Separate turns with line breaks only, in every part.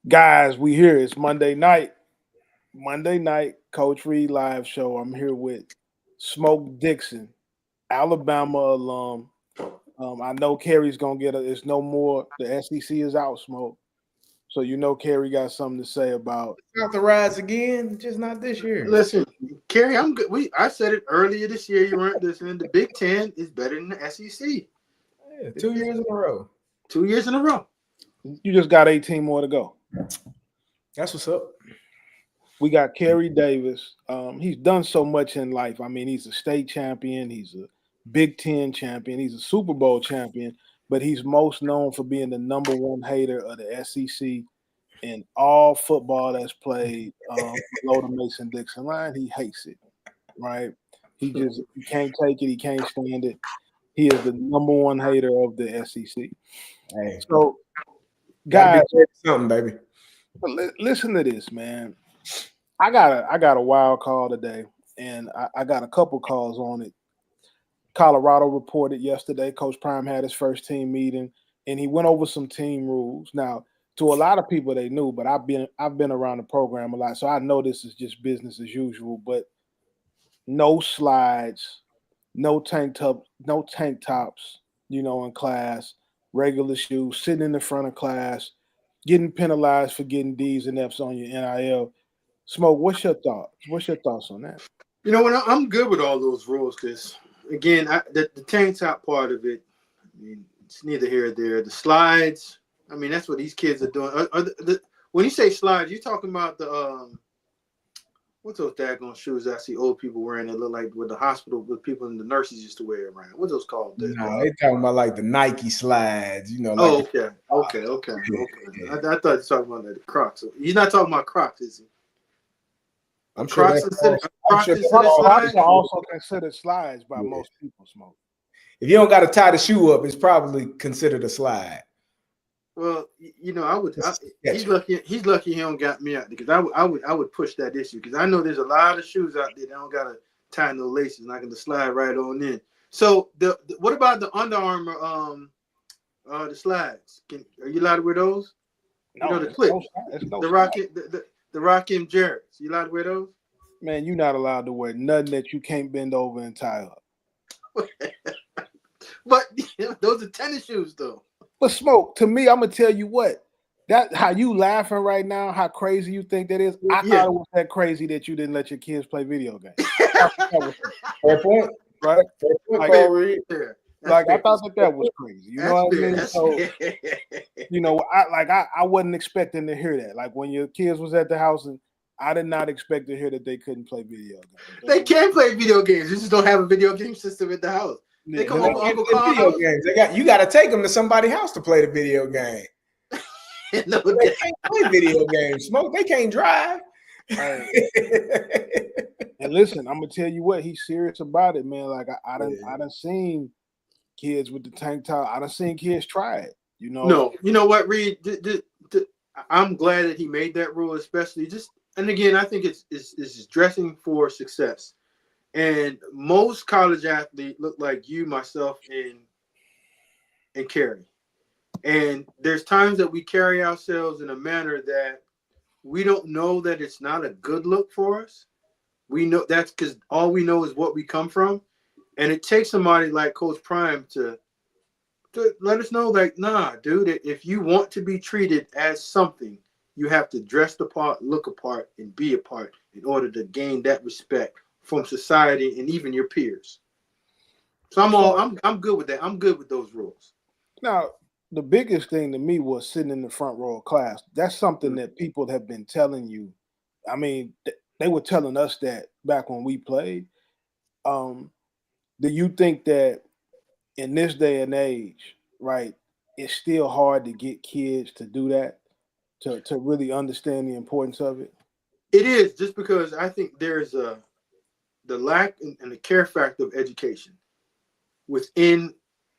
Guys, we here. It's Monday night. Monday night, Coach Reed live show. I'm here with Smoke Dixon, Alabama alum. I know Kerry's gonna get it. It's no more. The SEC is out, Smoke. So you know Kerry got something to say about
Not the rise again, just not this year.
Listen, Kerry, I'm good. I said it earlier this year. You weren't listening. The Big Ten is better than the SEC.
Yeah, 2 years in a row.
2 years in a row.
You just got 18 more to go.
That's what's up.
We got Kerry Davis. He's done so much in life. I mean, he's a state champion. He's a Big Ten champion. He's a Super Bowl champion. But he's most known for being the number one hater of the SEC in all football that's played below the Mason-Dixon line. He hates it, right? He can't take it. He can't stand it. He is the number one hater of the SEC.
Hey,
so, guys,
something, baby.
Listen to this, man. I got a wild call today, and I got a couple calls on it. Colorado reported yesterday Coach Prime had his first team meeting, and he went over some team rules. Now, to a lot of people, they knew, but I've been around the program a lot, so I know this is just business as usual. But no slides, no tank tops, in class, regular shoes, sitting in the front of class, getting penalized for getting D's and F's on your NIL. Smoke, what's your thoughts? What's your thoughts on that?
You know what? I'm good with all those rules because, again, the tank top part of it, I mean, it's neither here or there. The slides, I mean, that's what these kids are doing. When you say slides, you're talking about the what's those daggone shoes I see old people wearing that look like with the hospital with people and the nurses used to wear around? What's those called?
No, they talking about like the Nike slides, Like
okay. Yeah. I thought you were talking about the Crocs. He's not talking about Crocs, is he?
I'm sure
Crocs are also considered slides by most people, Smoke.
If you don't got to tie the shoe up, it's probably considered a slide.
Well, he's lucky he don't got me out because I would push that issue because I know there's a lot of shoes out there that don't got to tie no laces and I can just slide right on in. So what about the Under Armour the slides? Are you allowed to wear those?
No,
the clip, the Rock-M Jarrett's. You allowed to wear those?
Man, you're not allowed to wear nothing that you can't bend over and tie up.
But those are tennis shoes, though.
But Smoke, to me, I'm gonna tell you what. That how you laughing right now, how crazy you think that is. I thought it was that crazy that you didn't let your kids play video games.
Fair point,
right?
I
thought that was crazy. You know what I mean? So, I wasn't expecting to hear that. Like when your kids was at the house, and I did not expect to hear that they couldn't play video games.
They can play video games. You just don't have a video game system at the house. They come over Uncle Carl's
video games. You got to take them to somebody's house to play the video game.
No,
they can't play video games. Smoke. They can't drive.
Right. And listen, I'm gonna tell you what, he's serious about it, man. Like I done seen kids with the tank top. I done seen kids try it.
No, you know what, Reed? I'm glad that he made that rule, especially and again, I think it's dressing for success. And most college athletes look like you, myself, and Kerry. And there's times that we carry ourselves in a manner that we don't know that it's not a good look for us. We know that's because all we know is what we come from. And it takes somebody like Coach Prime to let us know, like, nah, dude, if you want to be treated as something, you have to dress the part, look a part, and be a part in order to gain that respect from society and even your peers. So I'm good with that. I'm good with those rules.
Now, the biggest thing to me was sitting in the front row of class. That's something that people have been telling you. I mean, they were telling us that back when we played. Do you think that in this day and age, right, it's still hard to get kids to do that, to really understand the importance of it?
It is, just because I think there's the lack and the care factor of education within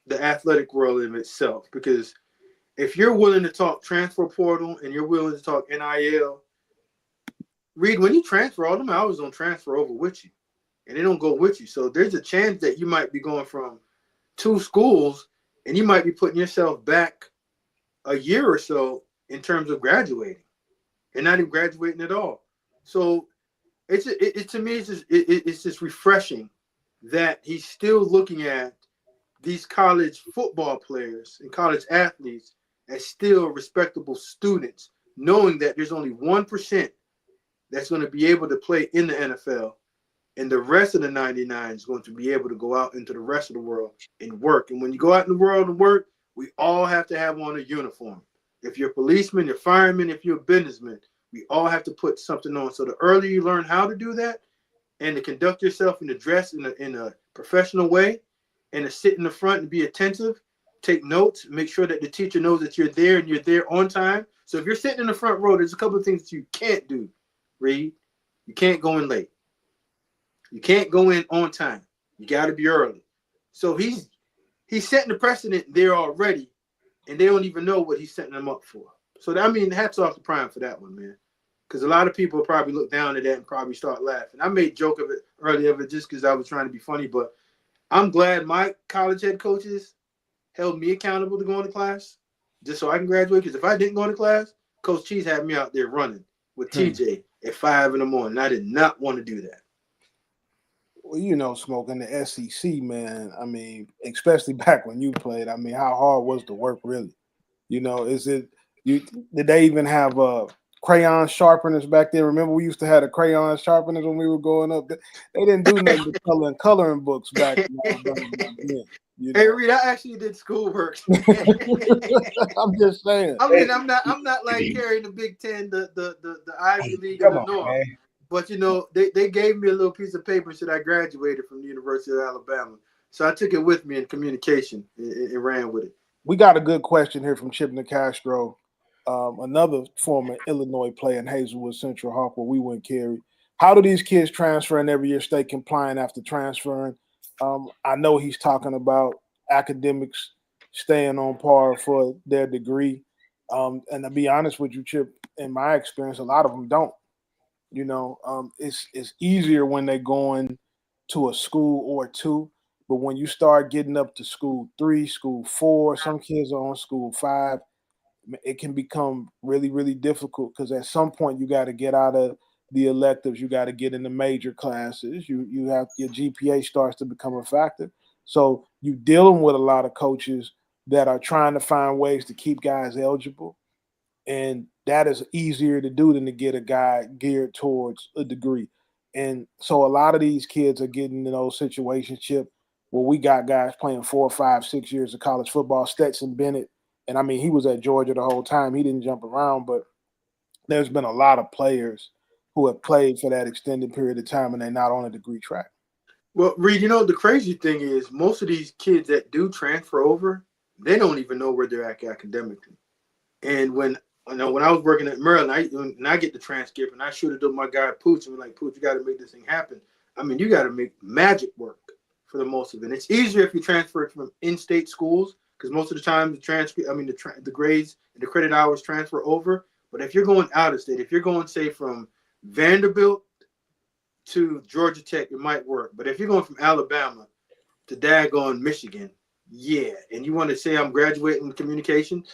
the athletic world in itself. Because if you're willing to talk transfer portal and you're willing to talk NIL, Reed, when you transfer, all them hours don't transfer over with you, and they don't go with you. So there's a chance that you might be going from two schools and you might be putting yourself back a year or so in terms of graduating. and not even graduating at all. So to me, it's just refreshing that he's still looking at these college football players and college athletes as still respectable students, knowing that there's only 1% that's going to be able to play in the NFL, and the rest of the 99 is going to be able to go out into the rest of the world and work. And when you go out in the world and work, we all have to have on a uniform. If you're a policeman, you're a fireman, if you're a businessman, we all have to put something on. So the earlier you learn how to do that and to conduct yourself and to dress in a professional way and to sit in the front and be attentive, take notes, make sure that the teacher knows that you're there and you're there on time. So if you're sitting in the front row, there's a couple of things that you can't do, Reed. You can't go in late. You can't go in on time. You got to be early. So he's setting the precedent there already, and they don't even know what he's setting them up for. So, I mean, hats off to Prime for that one, man. Because a lot of people probably look down at that and probably start laughing. I made a joke of it earlier of it just because I was trying to be funny, but I'm glad my college head coaches held me accountable to going to class just so I can graduate. Because if I didn't go to class, Coach Cheese had me out there running with TJ at 5 in the morning. I did not want to do that.
Well, you know, smoking the SEC, man. I mean, especially back when you played. I mean, how hard was the work, really? You know, did they even have crayon sharpeners back then? Remember, we used to have the crayon sharpeners when we were growing up. They didn't do nothing but coloring books back then. You know?
Hey, Reed, I actually did schoolwork.
I'm just saying.
I mean, I'm not like carrying the Big Ten, the Ivy League of the North. Man. But, you know, they gave me a little piece of paper that I graduated from the University of Alabama. So I took it with me in communication and ran with it.
We got a good question here from Chip Nicastro, another former Illinois player in Hazelwood Central Hawk, where we went, Kerry. How do these kids transfer and every year stay compliant after transferring? I know he's talking about academics staying on par for their degree. And to be honest with you, Chip, in my experience, a lot of them don't. You know, it's easier when they're going to a school or two, but when you start getting up to school 3, school 4, some kids are on school 5, it can become really, really difficult because at some point you got to get out of the electives, you got to get into major classes, you have your GPA starts to become a factor. So you're dealing with a lot of coaches that are trying to find ways to keep guys eligible. And that is easier to do than to get a guy geared towards a degree. And so a lot of these kids are getting in those situations, Chip, where we got guys playing 4, 5, 6 years of college football. Stetson Bennett, and I mean, he was at Georgia the whole time. He didn't jump around, but there's been a lot of players who have played for that extended period of time, and they're not on a degree track.
Well, Reed, you know, the crazy thing is most of these kids that do transfer over, they don't even know where they're at academically. And when I was working at Maryland, when I get the transcript and I shoot it to my guy Pooch, and we're like, Pooch, you got to make this thing happen. I mean, you got to make magic work for the most of it. And it's easier if you transfer it from in-state schools because most of the time the grades and the credit hours transfer over. But if you're going out of state, if you're going, say, from Vanderbilt to Georgia Tech, it might work. But if you're going from Alabama to daggone Michigan, yeah, and you want to say I'm graduating in communication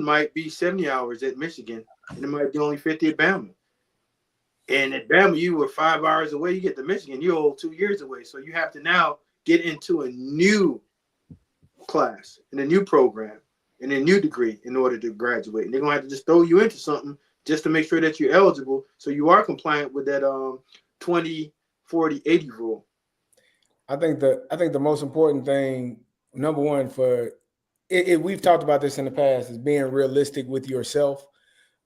might be 70 hours at Michigan, and it might be only 50 at Bama. And at Bama, you were 5 hours away. You get to Michigan, you're 2 years away. So you have to now get into a new class and a new program and a new degree in order to graduate. And they're going to have to just throw you into something just to make sure that you're eligible so you are compliant with that 20, 40, 80 rule.
I think the most important thing, number one, we've talked about this in the past, is being realistic with yourself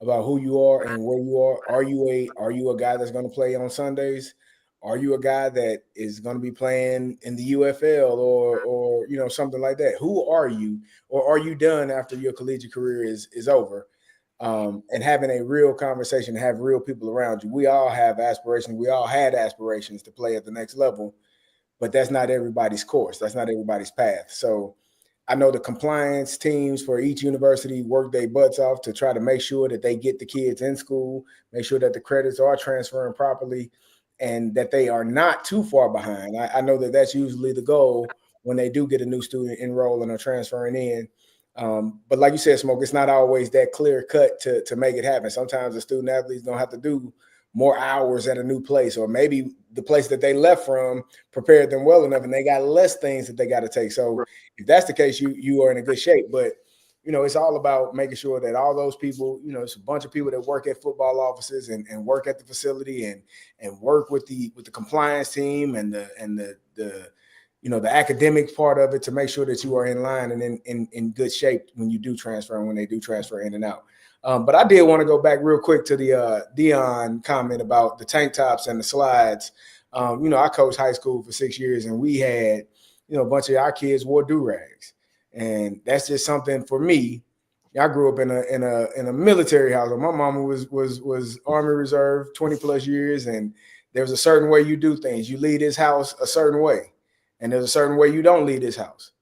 about who you are and where you are. Are you a guy that's going to play on Sundays? Are you a guy that is going to be playing in the UFL or you know, something like that? Who are you? Or are you done after your collegiate career is over? And having a real conversation, have real people around you. We all have aspirations. We all had aspirations to play at the next level, but that's not everybody's course. That's not everybody's path. So I know the compliance teams for each university work their butts off to try to make sure that they get the kids in school, make sure that the credits are transferring properly, and that they are not too far behind. I know that that's usually the goal when they do get a new student enrolling or transferring in. But like you said, Smoke, it's not always that clear cut to make it happen. Sometimes the student athletes don't have to do more hours at a new place, or maybe the place that they left from prepared them well enough and they got less things that they got to take. So if that's the case, you are in a good shape. But, it's all about making sure that all those people, it's a bunch of people that work at football offices and work at the facility and work with the compliance team and the academic part of it to make sure that you are in line and in good shape when you do transfer and when they do transfer in and out. But I did want to go back real quick to the Dion comment about the tank tops and the slides. I coached high school for 6 years, and we had, a bunch of our kids wore do-rags. And that's just something for me. I grew up in a military household. My mama was Army Reserve 20 plus years, and there's a certain way you do things. You leave this house a certain way, and there's a certain way you don't leave this house.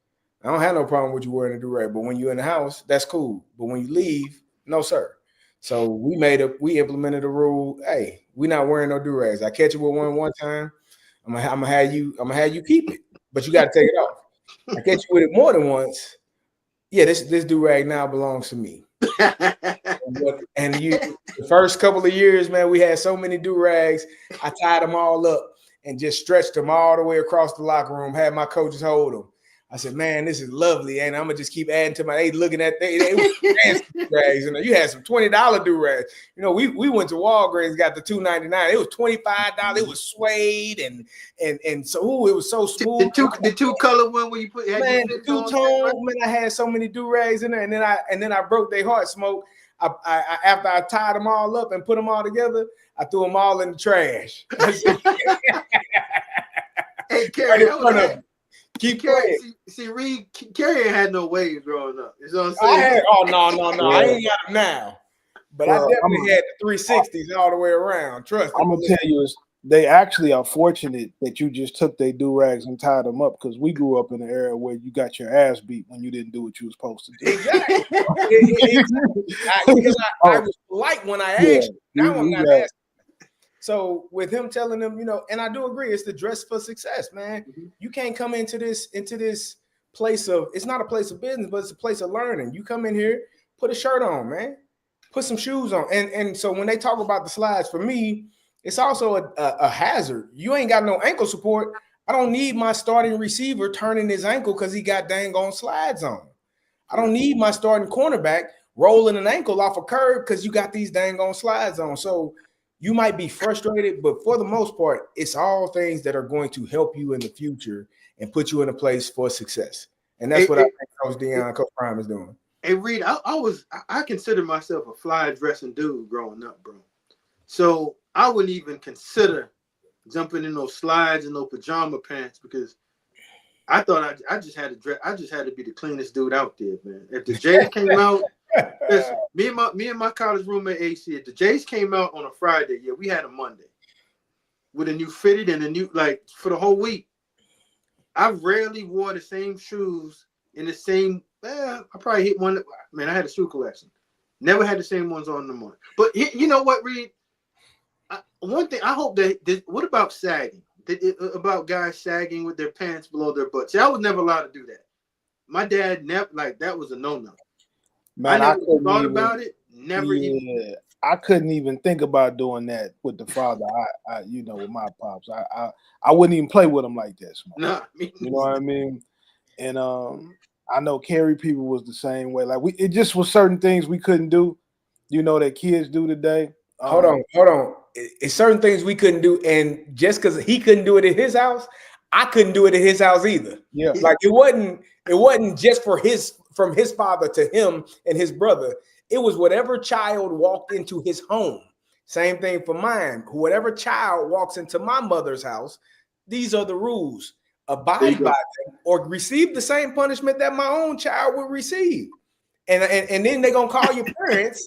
I don't have no problem with you wearing a do-rag, but when you're in the house, that's cool. But when you leave, no, sir. So we implemented a rule. Hey, we're not wearing no do-rags. I catch you with one time, I'm gonna have you keep it, but you got to take it off. I catch you with it more than once. Yeah, this do-rag now belongs to me. And the first couple of years, man, we had so many do-rags. I tied them all up and just stretched them all the way across the locker room. Had my coaches hold them. I said, man, this is lovely, and I'm gonna just keep adding to my. They looking at they fancy do-rags, you had some $20 do-rags. We went to Walgreens, got the $2.99. It was $25. It was suede and so it was so smooth.
The two color one where you put
the two-tone. Man, I had so many do-rags in there, and then I broke their heart. Smoke. I after I tied them all up and put them all together, I threw them all in the trash.
Hey, Kerry,
keep playing.
See, Reed, Kerry had no waves growing up. You know what I'm saying?
No. Yeah. I ain't got them now. But I definitely had the 360s all the way around. Trust me.
I'm going to tell you, they actually are fortunate that you just took their do-rags and tied them up, because we grew up in an era where you got your ass beat when you didn't do what you were supposed to do.
Exactly. Because I was polite when I asked. Now I'm not asking. So with him telling them, and I do agree, it's the dress for success, man. Mm-hmm. You can't come into this place of, it's not a place of business, but it's a place of learning. You come in here, put a shirt on, man, put some shoes on. And so when they talk about the slides, for me, it's also a hazard. You ain't got no ankle support. I don't need my starting receiver turning his ankle because he got dang on slides on. I don't need my starting cornerback rolling an ankle off a curb because you got these dang on slides on. So you might be frustrated, but for the most part, it's all things that are going to help you in the future and put you in a place for success. And that's what I think Coach Dion, Coach Prime is doing.
Hey, Reed, I consider myself a fly dressing dude growing up, bro. So I wouldn't even consider jumping in those slides and those pajama pants because I thought I just had to dress. I just had to be the cleanest dude out there, man. If the J's came out, listen, me and my college roommate AC, if the J's came out on a Friday, yeah, we had a Monday with a new fitted and a new, like, for the whole week. I rarely wore the same shoes in the same. I probably hit one. Man, I had a shoe collection. Never had the same ones on the morning. But you know what, Reed? One thing I hope that. What about sagging? About guys sagging with their pants below their butts? See, I was never allowed to do that. My dad never, like, that was a no-no.
Man,
I never thought about it. Never even.
I couldn't even think about doing that with the father. I with my pops. I wouldn't even play with him like that.
Nah,
you know what I mean? And I know Kerry people was the same way. Like it just was certain things we couldn't do, that kids do today.
Hold on. It's certain things we couldn't do, and just because he couldn't do it at his house, I couldn't do it at his house either.
Yeah,
like it wasn't just from his father to him and his brother. It was whatever child walked into his home. Same thing for mine. Whatever child walks into my mother's house, these are the rules. Abide by them or receive the same punishment that my own child would receive. And then they're gonna call your parents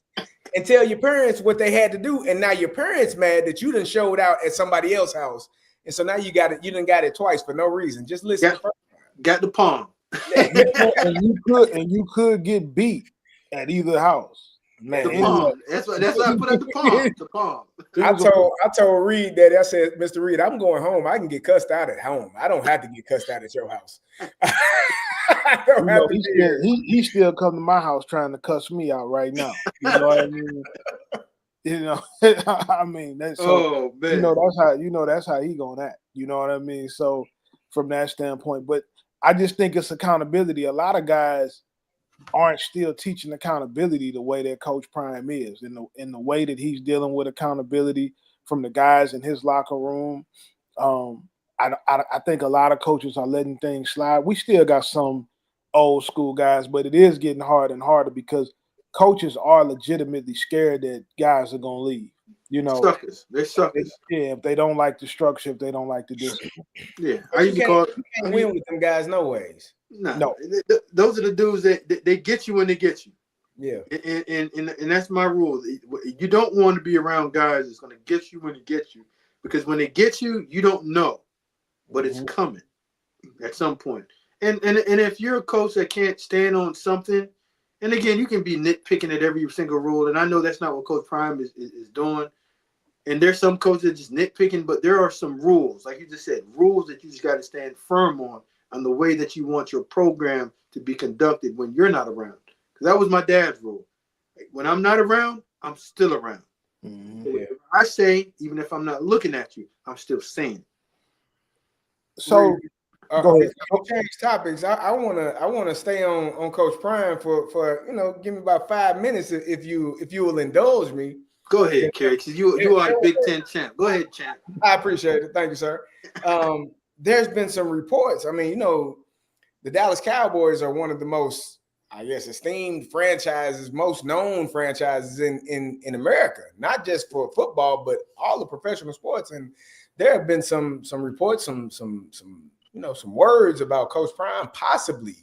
and tell your parents what they had to do. And now your parents mad that you done showed out at somebody else's house. And so now you got it, you done got it twice for no reason. Just listen.
Got the palm.
and you could get beat at either house. Man,
the palm. That's why I put up the palm. The palm.
I told Reed that I said, Mr. Reed, I'm going home. I can get cussed out at home. I don't have to get cussed out at your house. I don't
You
have
know,
to be here.
he still come to my house trying to cuss me out right now. You know what I mean? You know, I mean that's so.
Oh man,
You know that's how he gonna act. You know what I mean? So from that standpoint, but I just think it's accountability. A lot of guys aren't still teaching accountability the way that Coach Prime is, in the way that he's dealing with accountability from the guys in his locker room. I think a lot of coaches are letting things slide. We still got some old school guys, but it is getting harder and harder because coaches are legitimately scared that guys are going to leave. You know,
suckers. They're suckers.
if they don't like the structure, if they don't like the discipline.
Yeah,
But
I used to call.
you can't win with them guys, no ways.
No.
Those are the dudes that they get you when they get you.
Yeah,
and that's my rule. You don't want to be around guys that's going to get you when they get you, because when they get you, you don't know, but it's coming at some point. And if you're a coach that can't stand on something, and again, you can be nitpicking at every single rule, and I know that's not what Coach Prime is doing. And there's some coaches that just nitpicking, but there are some rules, like you just said, rules that you just got to stand firm on the way that you want your program to be conducted when you're not around. Because that was my dad's rule. When I'm not around, I'm still around.
yeah.
I say, even if I'm not looking at you, I'm still saying.
So go ahead.
Change topics. I wanna stay on Coach Prime for give me about 5 minutes if you will indulge me.
Go ahead, Kerry, because you are the Big Ten champ. Go ahead, champ.
I appreciate it. Thank you, sir. There's been some reports. I mean, the Dallas Cowboys are one of the most, I guess, esteemed franchises, most known franchises in America, not just for football, but all the professional sports. And there have been some reports, some words about Coach Prime possibly.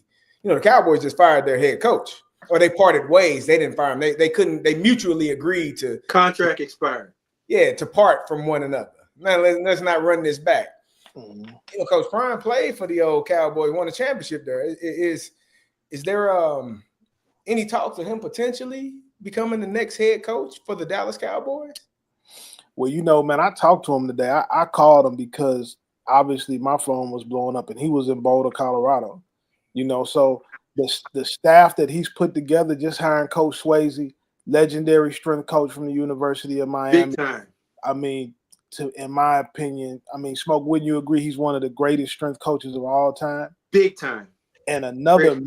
The Cowboys just fired their head coach, or they parted ways. They didn't fire him. They couldn't. They mutually agreed to
contract expired.
Yeah, to part from one another. Now let's not run this back. Coach Prime played for the old Cowboys, won a championship there. Is there any talk to him potentially becoming the next head coach for the Dallas Cowboys?
Well, man, I talked to him today. I called him because obviously my phone was blowing up and he was in Boulder, Colorado. So the staff that he's put together, just hiring Coach Swayze, legendary strength coach from the University of Miami.
Big time.
I mean, in my opinion, Smoke, wouldn't you agree he's one of the greatest strength coaches of all time?
Big time.
And another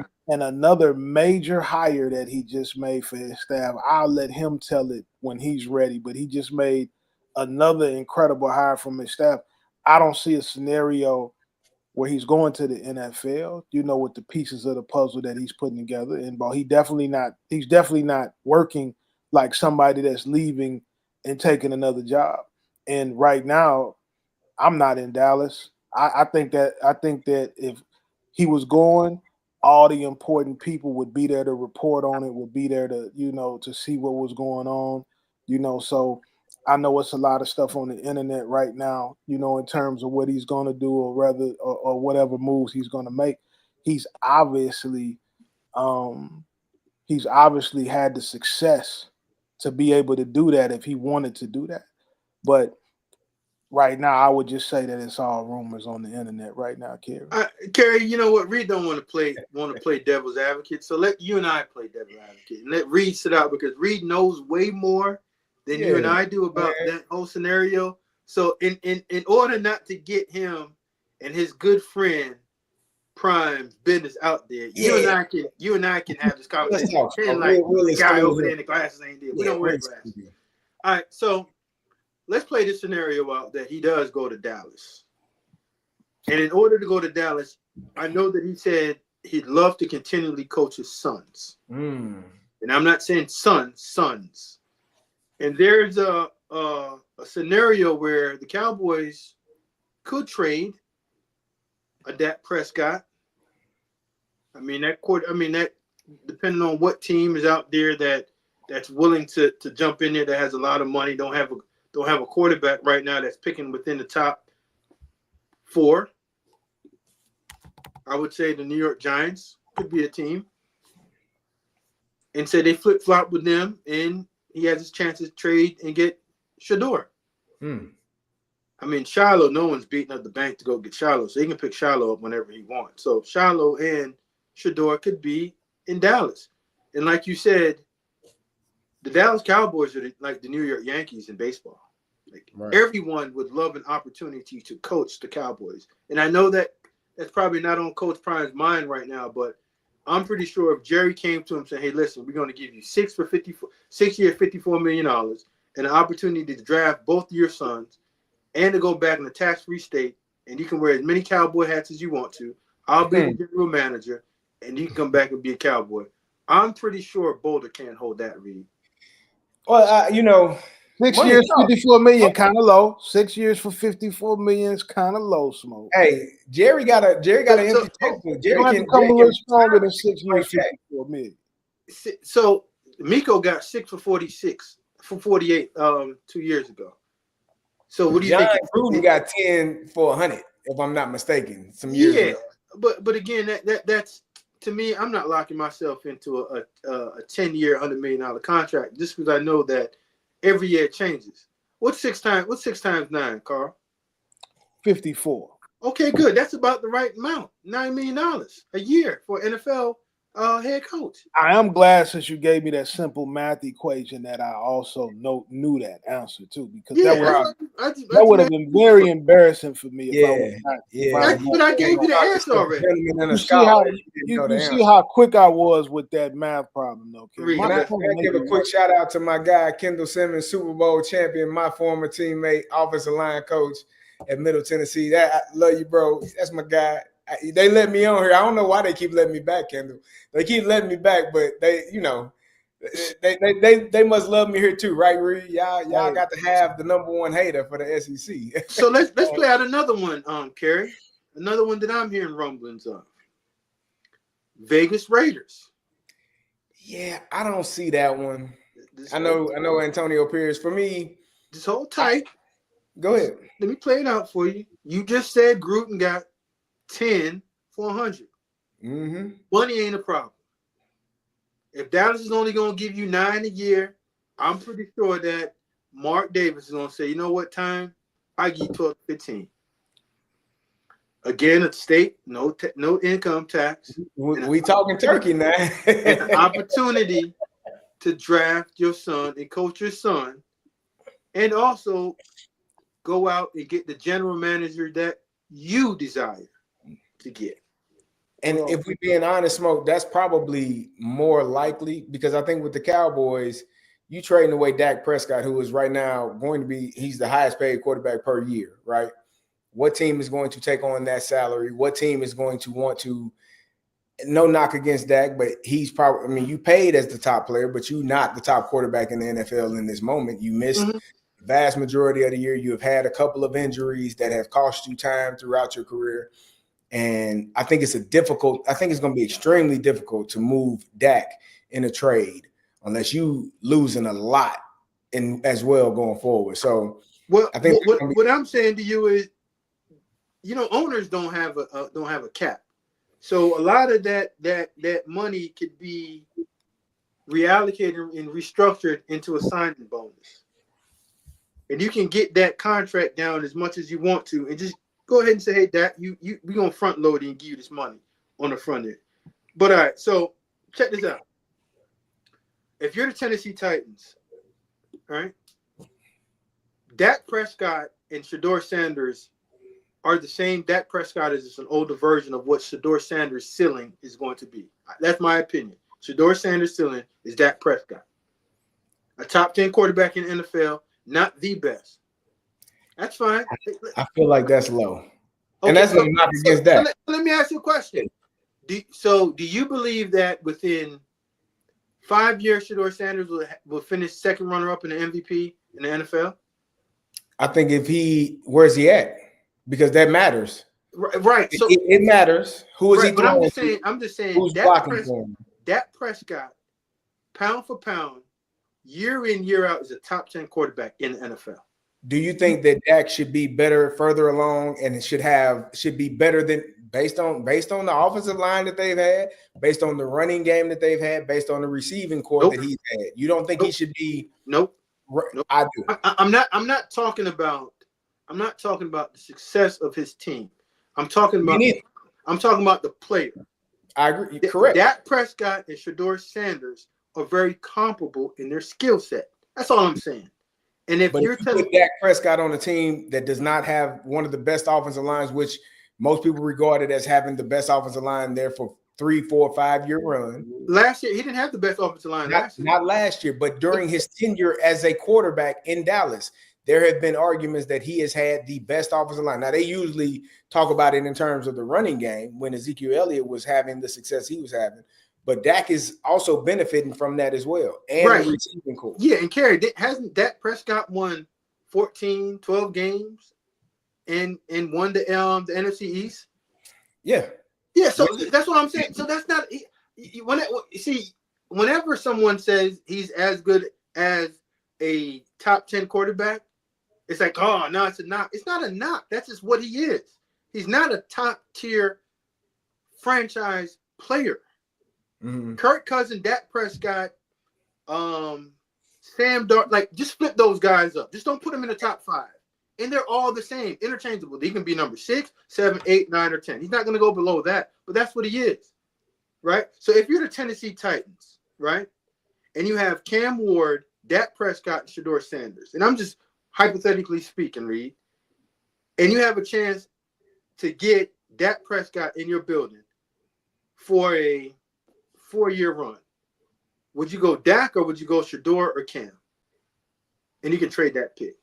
major hire that he just made for his staff. I'll let him tell it when he's ready, but he just made another incredible hire from his staff. I don't see a scenario where he's going to the NFL, with the pieces of the puzzle that he's putting together. And he's definitely not working like somebody that's leaving and taking another job. And right now, I'm not in Dallas. I think that if he was going, all the important people would be there to report on it, would be there to, to see what was going on, so I know it's a lot of stuff on the internet right now, in terms of what he's going to do or whatever moves he's going to make. He's obviously had the success to be able to do that if he wanted to do that. But right now, I would just say that it's all rumors on the internet right now, Kerry.
Kerry, you know what? Reed don't want to play devil's advocate, so let you and I play devil's advocate and let Reed sit out, because Reed knows way more than you and I do about that whole scenario. So in order not to get him and his good friend Prime's business out there, you and I can have this conversation. The guy over there in the glasses ain't there. We don't wear glasses. All right, so let's play this scenario out that he does go to Dallas. And in order to go to Dallas, I know that he said he'd love to continually coach his sons. And I'm not saying sons. And there's a scenario where the Cowboys could trade a Dak Prescott. That depending on what team is out there that's willing to jump in there, that has a lot of money, don't have a quarterback right now that's picking within the top 4. I would say the New York Giants could be a team. And say they flip-flop with them, and he has his chance to trade and get Shador. Shiloh, no one's beating up the bank to go get Shiloh, so he can pick Shiloh up whenever he wants. So Shiloh and Shedeur could be in Dallas. And like you said, the Dallas Cowboys are like the New York Yankees in baseball. Like everyone would love an opportunity to coach the Cowboys. And I know that that's probably not on Coach Prime's mind right now, but I'm pretty sure if Jerry came to him and said, hey, listen, we're going to give you 6 years, $54 million, and an opportunity to draft both of your sons and to go back in a tax-free state, and you can wear as many Cowboy hats as you want to. I'll be the general manager, and you can come back and be a Cowboy. I'm pretty sure Boulder can't hold that, Reed.
Well,
6 years, $54 million, kind of low. 6 years for $54 million is kind of low, Smoke.
Hey, Jerry got an empty checkbook. Jerry
can come a little stronger than 6 years, $54 million.
So Miko got 6 for 48 2 years ago. So what do you think?
Gruden got 10 for 100, if I'm not mistaken, some years ago.
But again, that's to me, I'm not locking myself into a 10-year, $100 million contract just because I know that every year it changes. What's 6 times 9, Carl?
54.
Okay, good. That's about the right amount. $9 million a year for NFL head coach.
I am glad since you gave me that simple math equation that I also knew that answer too, because that would have been very embarrassing for me if I was not.
But I gave you the answer already.
You see how quick I was with that math problem, though.
Can I give a quick shout out to my guy Kendall Simmons, Super Bowl champion, my former teammate, offensive line coach at Middle Tennessee. I love you, bro. That's my guy. They let me on here. I don't know why they keep letting me back, Kendall. They keep letting me back, but they must love me here too, right, Reed? Y'all got to have the number one hater for the SEC.
So let's play out another one, Kerry. Another one that I'm hearing rumblings of. Vegas Raiders.
Yeah, I don't see that one. I know Antonio Pierce. For me,
just hold tight.
Go ahead.
Let me play it out for you. You just said Gruden got 10 for 100.
Mm-hmm.
Money ain't a problem. If Dallas is only going to give you 9 a year, I'm pretty sure that Mark Davis is going to say, you know what, time? I give you 12, 15. Again, a state, no income tax.
We talking turkey now.
An opportunity to draft your son and coach your son, and also go out and get the general manager that you desire to get.
And if we're being honest, Smoke, that's probably more likely because I think with the Cowboys, you trading away Dak Prescott, who is right now he's the highest paid quarterback per year, right? What team is going to take on that salary? What team is going to want to, no knock against Dak, but he's probably, you paid as the top player, but you're not the top quarterback in the NFL in this moment. You missed the vast majority of the year. You have had a couple of injuries that have cost you time throughout your career. And I think it's going to be extremely difficult to move Dak in a trade unless you losing a lot as well going forward. So
I think what I'm saying to you is, owners don't have a cap. So a lot of that money could be reallocated and restructured into a signing bonus. And you can get that contract down as much as you want to and just go ahead and say, hey, Dak, we're going to front load and give you this money on the front end. But all right, so check this out. If you're the Tennessee Titans, all right, Dak Prescott and Shedeur Sanders are the same. Dak Prescott is just an older version of what Shedeur Sanders' ceiling is going to be. That's my opinion. Shedeur Sanders' ceiling is Dak Prescott. A top 10 quarterback in the NFL, not the best. That's fine.
I feel like that's low. Okay, and that's not against that.
Let me ask you a question. Do you believe that within 5 years, Shedeur Sanders will finish second runner-up in the MVP in the NFL?
I think where's he at? Because that matters.
Right. So
it matters. Who is he throwing?
I'm just saying
who's blocking for him?
Dak Prescott, pound for pound, year in, year out, is a top 10 quarterback in the NFL.
Do you think that Dak should be better further along and it should be better than based on the offensive line that they've had, based on the running game that they've had, based on the receiving core that he's had? You don't think he should be?
Nope.
I do.
I'm not talking about the success of his team. I'm talking about the player.
I agree. Correct.
Dak Prescott and Shedeur Sanders are very comparable in their skill set. That's all I'm saying. And if you're
put Dak Prescott on a team that does not have one of the best offensive lines, which most people regarded as having the best offensive line there for 3, 4, 5-year run.
Last year, he didn't have the best offensive line
Not last year, but during his tenure as a quarterback in Dallas, there have been arguments that he has had the best offensive line. Now, they usually talk about it in terms of the running game when Ezekiel Elliott was having the success he was having. But Dak is also benefiting from that as well. And
right.
the receiving core.
Yeah, and Kerry, hasn't Dak Prescott won 14, 12 games and won the NFC East?
Yeah.
Yeah, so that's what I'm saying. So that's not whenever someone says he's as good as a top 10 quarterback, it's like, oh, no, it's a knock. It's not a knock. That's just what he is. He's not a top tier franchise player. Mm-hmm. Kirk Cousins, Dak Prescott, Sam Darnold, like just flip those guys up. Just don't put them in the top 5. And they're all the same, interchangeable. He can be number 6, 7, 8, 9, or 10. He's not going to go below that, but that's what he is, right? So if you're the Tennessee Titans, right, and you have Cam Ward, Dak Prescott, and Shedeur Sanders, and I'm just hypothetically speaking, Reed, and you have a chance to get Dak Prescott in your building for a 4-year run, would you go Dak or would you go Shedeur or Cam? And you can trade that pick.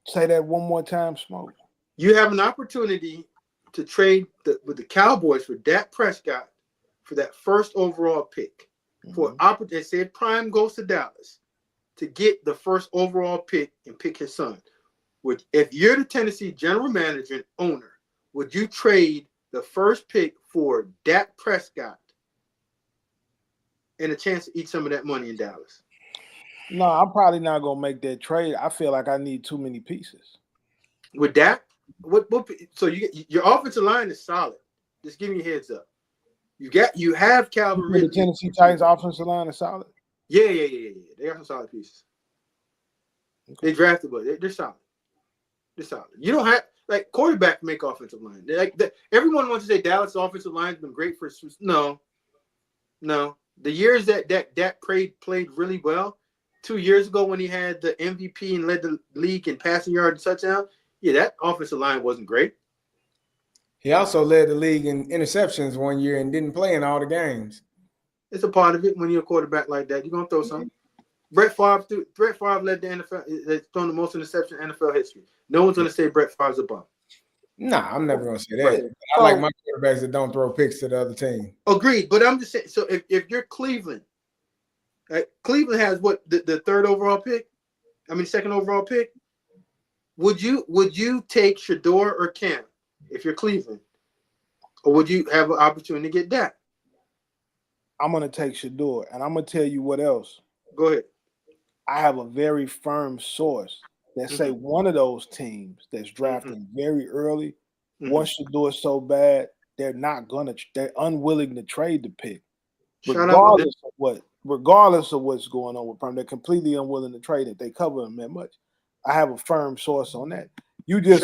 Say that one more time, Smoke.
You have an opportunity to trade with the Cowboys for Dak Prescott for that first overall pick. Mm-hmm. They said Prime goes to Dallas to get the first overall pick and pick his son. If you're the Tennessee general manager and owner, would you trade the first pick for Dak Prescott and a chance to eat some of that money in Dallas?
No, I'm probably not gonna make that trade. I feel like I need too many pieces.
With Dak, so your offensive line is solid. Just give me a heads up. You have Calvin Ridley.
The Tennessee Titans offensive line is solid.
Yeah. They got some solid pieces. Okay. They drafted, but they're solid. They're solid. You don't have like quarterback make offensive line. Everyone wants to say Dallas offensive line has been great for no. The years that Dak played really well. 2 years ago when he had the MVP and led the league in passing yards and touchdown, that offensive line wasn't great.
He also led the league in interceptions one year and didn't play in all the games.
It's a part of it when you're a quarterback like that. You're going to throw something. Brett Favre led the NFL. They've thrown the most interceptions in NFL history. No one's going to say Brett Favre's a bum.
Nah, I'm never going to say that. Right. I like my quarterbacks that don't throw picks to the other team.
Agreed, but I'm just saying, so if you're Cleveland, Cleveland has what the third overall pick? Second overall pick. Would you take Shedeur or Cam if you're Cleveland, or would you have an opportunity to get Dak?
I'm gonna take Shedeur, and I'm gonna tell you what else.
Go ahead.
I have a very firm source that say one of those teams that's drafting very early wants Shedeur so bad they're unwilling to trade the pick, regardless of what's going on with Prime. They're completely unwilling to trade it. They cover him that much. I have a firm source on that. You just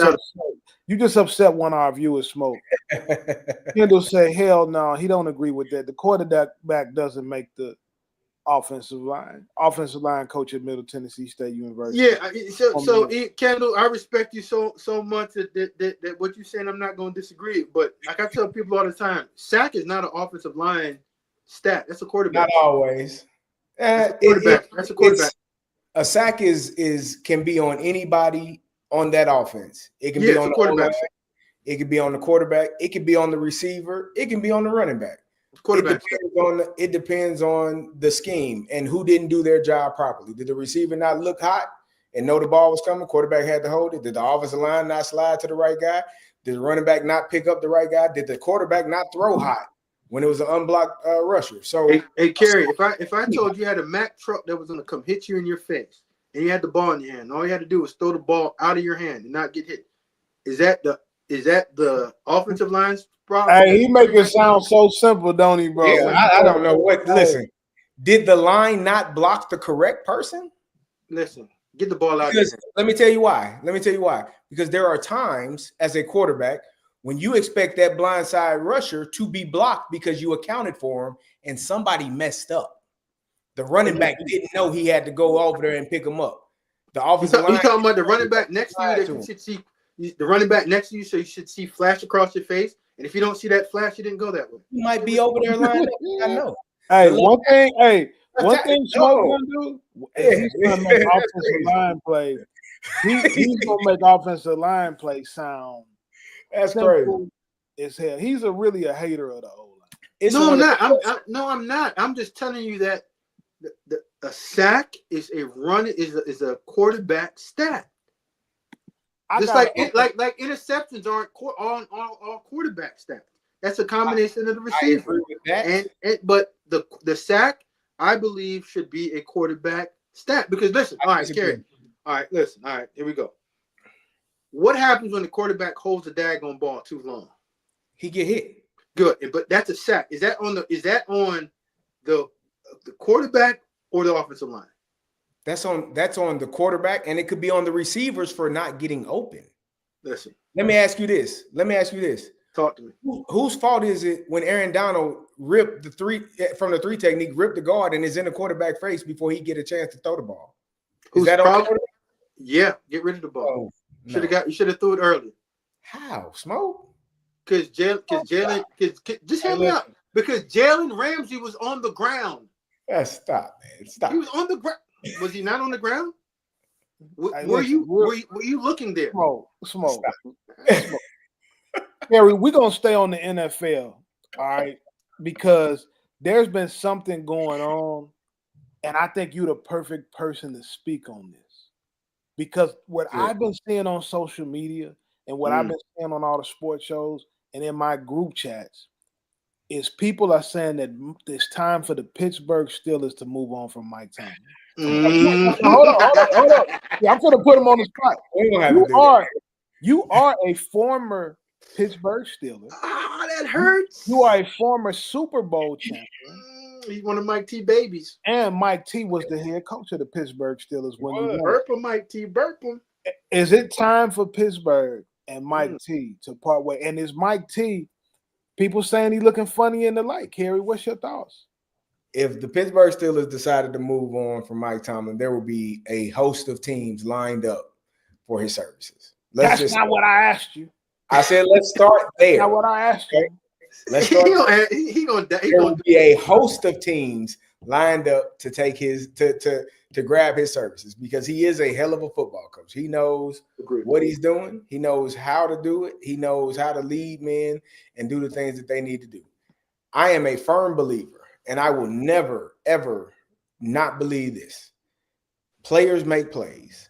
upset one of our viewers, Smoke. Kendall say, hell no, he don't agree with that. The quarterback doesn't make the offensive line coach at Middle Tennessee State University.
Yeah, so Kendall, I respect you so much that what you're saying, I'm not going to disagree. But like I tell people all the time, sack is not an offensive line stat. That's a quarterback.
Not always.
That's a quarterback.
A sack can be on anybody on that offense. It can be on the quarterback. It can be on the quarterback. It can be on the receiver. It can be on the running back.
Quarterback.
It depends on the scheme and who didn't do their job properly. Did the receiver not look hot and know the ball was coming? Quarterback had to hold it. Did the offensive line not slide to the right guy? Did the running back not pick up the right guy? Did the quarterback not throw hot when it was an unblocked rusher? So,
hey Kerry, if I told you had a Mack truck that was going to come hit you in your face and you had the ball in your hand, all you had to do was throw the ball out of your hand and not get hit. Is that the offensive line's problem?
Hey, he make it sound so simple, don't he, bro?
Yeah, I don't know what. Listen, did the line not block the correct person?
Listen, Get the ball out.
Because let me tell you why. Because there are times as a quarterback when you expect that blindside rusher to be blocked because you accounted for him and somebody messed up. The running back didn't know he had to go over there and pick him up. The offensive line.
You talking about the running back next to you that you should see? The running back next to you, so you should see flash across your face. And if you don't see that flash, you didn't go that way.
You might be over there lined up. I know.
Hey, one thing Smoke gonna do is he's gonna make offensive line play. He's gonna make offensive line play sound.
That's crazy.
As hell. He's really a hater of the O-line.
No, I'm not. I'm not. I'm just telling you that a sack is a quarterback stat. Just like interceptions aren't all quarterback stats. That's a combination of the receiver. But the sack, I believe, should be a quarterback stat. Because listen, all right, Kerry. All right, listen. All right, here we go. What happens when the quarterback holds the daggone ball too long?
He get hit.
Good, but that's a sack. Is that on the quarterback or the offensive line?
That's on the quarterback, and it could be on the receivers for not getting open.
Listen.
Let me ask you this.
Talk to me. Whose
fault is it when Aaron Donald ripped the three from the three technique, ripped the guard, and is in the quarterback face before he get a chance to throw the ball? Is that on?
Yeah, get rid of the ball.
No.
You should have threw it earlier.
How? Smoke?
Because Jalen, just hear me out. Because Jalen Ramsey was on the ground.
Stop, man. Stop.
He was on the ground. Was he not on the ground? Were you looking there?
Smoke. Harry, we're gonna stay on the NFL, all right? Because there's been something going on, and I think you're the perfect person to speak on this. Because what I've been seeing on social media and what I've been seeing on all the sports shows and in my group chats is people are saying that it's time for the Pittsburgh Steelers to move on from Mike Tomlin. Hold on. Yeah, I'm going to put him on the spot. You are a former Pittsburgh Steeler.
Ah, that hurts.
You are a former Super Bowl champion.
He's one of Mike T babies.
And Mike T was the head coach of the Pittsburgh Steelers when you won.
Burp him, Mike T. Burp him.
Is it time for Pittsburgh and Mike T to part way? And is Mike T, people saying he's looking funny in the light? Kerry, what's your thoughts?
If the Pittsburgh Steelers decided to move on from Mike Tomlin, there will be a host of teams lined up for his services.
That's not what I asked you.
I said, let's start there.
That's not what I asked you.
Let's start.
There
will be a host of teams lined up to take to grab his services because he is a hell of a football coach. He knows what he's doing. He knows how to do it. He knows how to lead men and do the things that they need to do. I am a firm believer, and I will never, ever not believe this. Players make plays.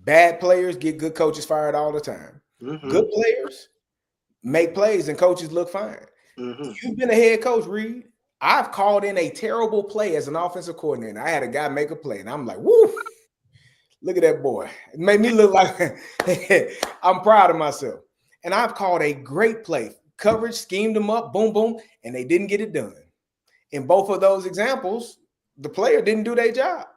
Bad players get good coaches fired all the time. Mm-hmm. Good players make plays and coaches look fine. Mm-hmm. You've been a head coach, Reed. I've called in a terrible play as an offensive coordinator. I had a guy make a play, and I'm like, woo, look at that boy. It made me look like I'm proud of myself. And I've called a great play. Coverage, schemed them up, boom, boom, and they didn't get it done. In both of those examples, the player didn't do their job.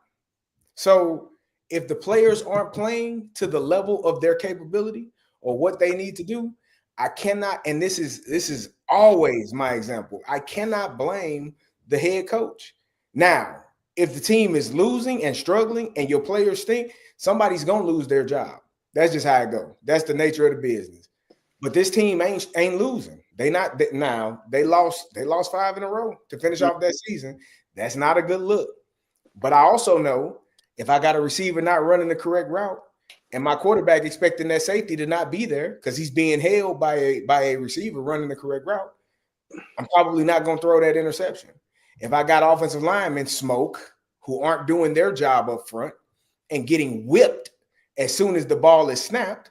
So if the players aren't playing to the level of their capability or what they need to do, I cannot, and this is always my example, I cannot blame the head coach. Now, if the team is losing and struggling and your players stink, somebody's going to lose their job. That's just how it goes. That's the nature of the business. But this team ain't losing. They lost 5 in a row to finish off that season. That's not a good look. But I also know if I got a receiver not running the correct route, and my quarterback expecting that safety to not be there because he's being held by a receiver running the correct route, I'm probably not going to throw that interception. If I got offensive linemen smoke who aren't doing their job up front and getting whipped as soon as the ball is snapped,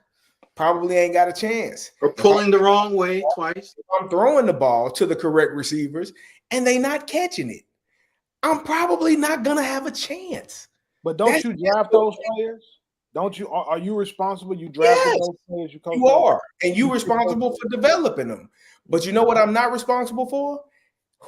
probably ain't got a chance.
Or pulling the wrong way twice.
If I'm throwing the ball to the correct receivers and they not catching it, I'm probably not going to have a chance.
But don't you draft those players? Don't you? Are you responsible? You drafted those players.
You are, and you're responsible for developing them. But you know what I'm not responsible for?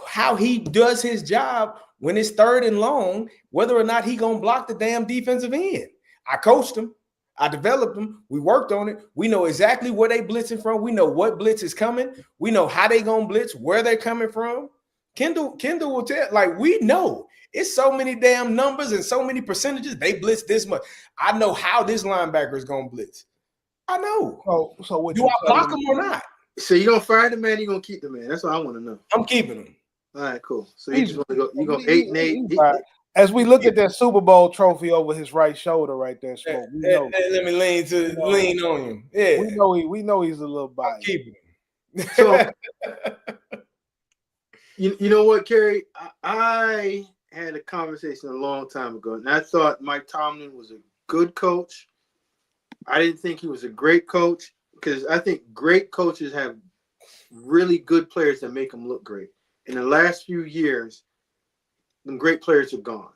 How he does his job when it's 3rd and long, whether or not he gonna block the damn defensive end. I coached them. I developed them. We worked on it. We know exactly where they blitzing from. We know what blitz is coming. We know how they gonna blitz, where they're coming from. Kendall will tell, like, we know. It's so many damn numbers and so many percentages. They blitz this much. I know how this linebacker is gonna blitz. I know.
So what
do I block him or not?
So you gonna fire the man? You gonna keep the man? That's what I want to know.
I'm keeping him.
All right, cool. So you just want to go? You go 8-8.
As we look at that Super Bowl trophy over his right shoulder, right there, Smoke, we know.
Let me lean on him. Yeah,
we know he's a little biased.
I'm keeping him.
So you know what, Kerry? I had a conversation a long time ago, and I thought Mike Tomlin was a good coach. I didn't think he was a great coach because I think great coaches have really good players that make them look great. In the last few years, the great players are gone.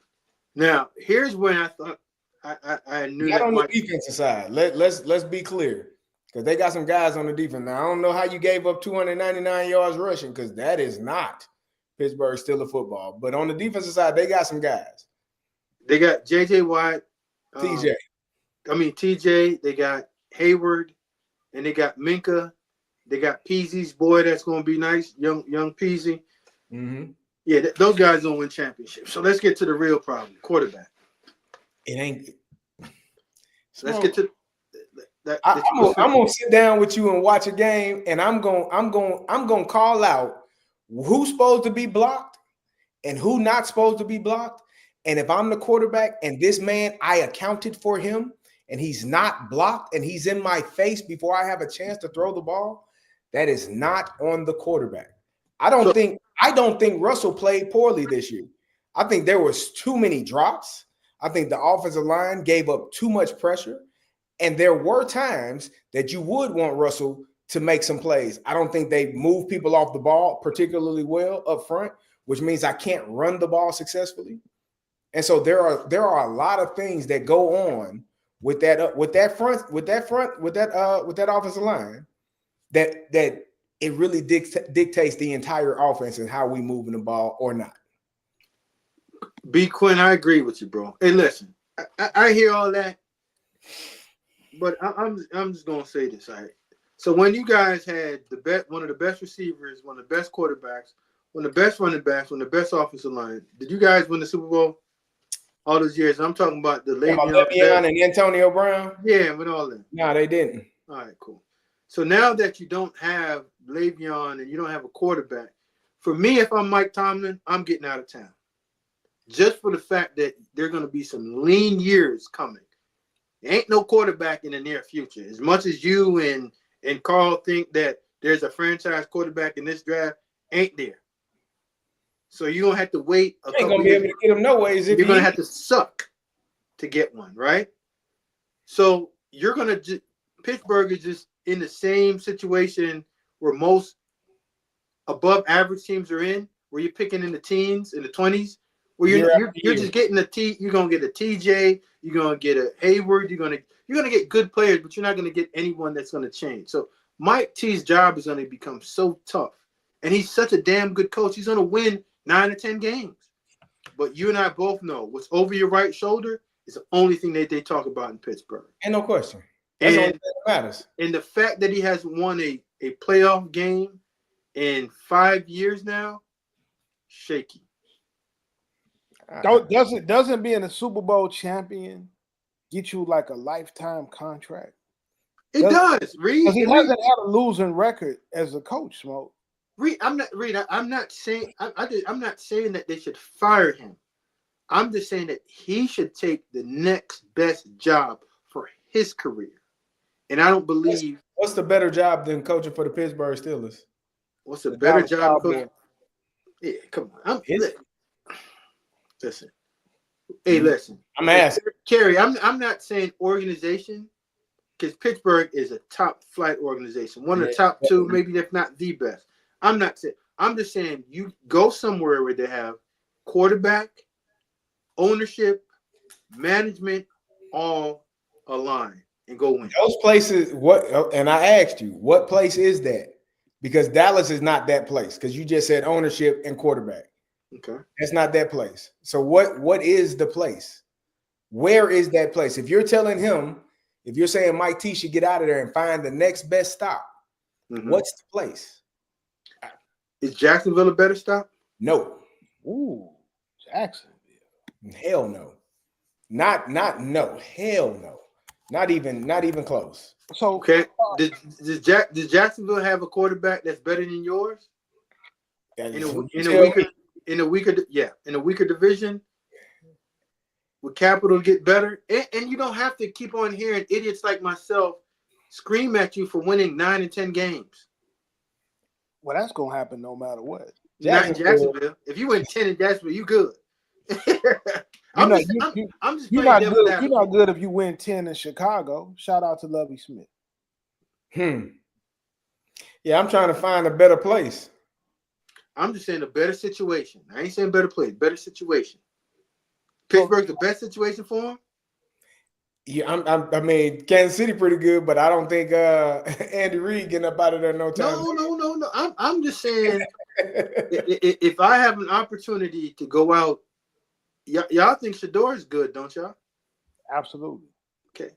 Now, here's when I thought I knew
not
that
on the defensive side. Let's be clear, because they got some guys on the defense. Now, I don't know how you gave up 299 yards rushing, because that is not Pittsburgh Steelers football. But on the defensive side, they got some guys.
They got J.J. Watt,
TJ.
TJ. They got Hayward, and they got Minka. They got Peasy's boy. That's going to be nice, young Peasy.
Mm-hmm.
Yeah, those guys don't win championships. So let's get to the real problem: quarterback.
It ain't.
So let's get to that.
I'm gonna sit down with you and watch a game, and I'm gonna call out who's supposed to be blocked and who not supposed to be blocked. And if I'm the quarterback and this man, I accounted for him, and he's not blocked, and he's in my face before I have a chance to throw the ball, that is not on the quarterback. I don't think Russell played poorly this year. I think there was too many drops. I think the offensive line gave up too much pressure. And there were times that you would want Russell to make some plays. I don't think they move people off the ball particularly well up front, which means I can't run the ball successfully. And so there are a lot of things that go on with that offensive line that it really dictates the entire offense and how we moving the ball or not.
B. Quinn, I agree with you, bro. Hey, listen, I hear all that, but I'm just gonna say this. All right. So when you guys had one of the best receivers, one of the best quarterbacks, one of the best running backs, one of the best offensive line, did you guys win the Super Bowl all those years? I'm talking about the
Le'Veon and Antonio Brown.
Yeah, with all that.
No, they didn't.
All right, cool. So now that you don't have Le'Veon and you don't have a quarterback, for me, if I'm Mike Tomlin, I'm getting out of town. Just for the fact that there are going to be some lean years coming. There ain't no quarterback in the near future. As much as you and Carl think that there's a franchise quarterback in this draft, ain't there. So you're going to have to wait a couple
years. Ain't going to be able to get him no ways.
You're going to have to suck to get one, right? So you're going to Pittsburgh is just in the same situation where most above average teams are in, where you're picking in the teens, in the 20s, where you're just getting you're gonna get a TJ, you're gonna get a Hayward, you're gonna get good players, but you're not gonna get anyone that's gonna change. So Mike T's job is gonna become so tough, and he's such a damn good coach. He's gonna win 9 or 10 games. But you and I both know what's over your right shoulder is the only thing that they talk about in Pittsburgh.
Ain't no question. That's the only thing that matters.
And the fact that he hasn't won a playoff game in 5 years now, shaky.
Doesn't being a Super Bowl champion get you like a lifetime contract?
It does, Reed.
Because he hasn't had a losing record as a coach, Smoke.
Reed, I'm not saying that they should fire him. I'm just saying that he should take the next best job for his career. And I don't believe.
What's the better job than coaching for the Pittsburgh Steelers?
What's a better job? Yeah, come on. Listen. Hey, listen.
I'm asking.
Kerry, I'm not saying organization, because Pittsburgh is a top flight organization. One of the top two, maybe if not the best. I'm just saying you go somewhere where they have quarterback, ownership, management, all aligned and go win.
Those places, and I asked you, what place is that? Because Dallas is not that place, because you just said ownership and quarterback.
Okay.
That's not that place. So what is the place? Where is that place? If you're telling him, if you're saying Mike T should get out of there and find the next best stop, what's the place?
Is Jacksonville a better stop?
No.
Ooh, Jacksonville.
Hell no. Not no. Hell no. Not even close.
So
okay, does Jacksonville have a quarterback that's better than yours? In a weaker division, would capital get better? And you don't have to keep on hearing idiots like myself scream at you for winning 9 and 10 games.
Well, that's gonna happen no matter what.
Not in Jacksonville. If you win 10 in Jacksonville, you good. I'm just
you're
playing
not
devil's
good.
advocate.
You're not good if you win 10 in Chicago. Shout out to Lovie Smith.
Yeah, I'm trying to find a better place.
I'm just saying a better situation. I ain't saying better place, better situation. Pittsburgh's the best situation for him?
Yeah, I mean, Kansas City pretty good, but I don't think Andy Reid getting up out of there no time.
No. I'm just saying if I have an opportunity to go out, y'all think Shador is good, don't y'all?
Absolutely.
Okay.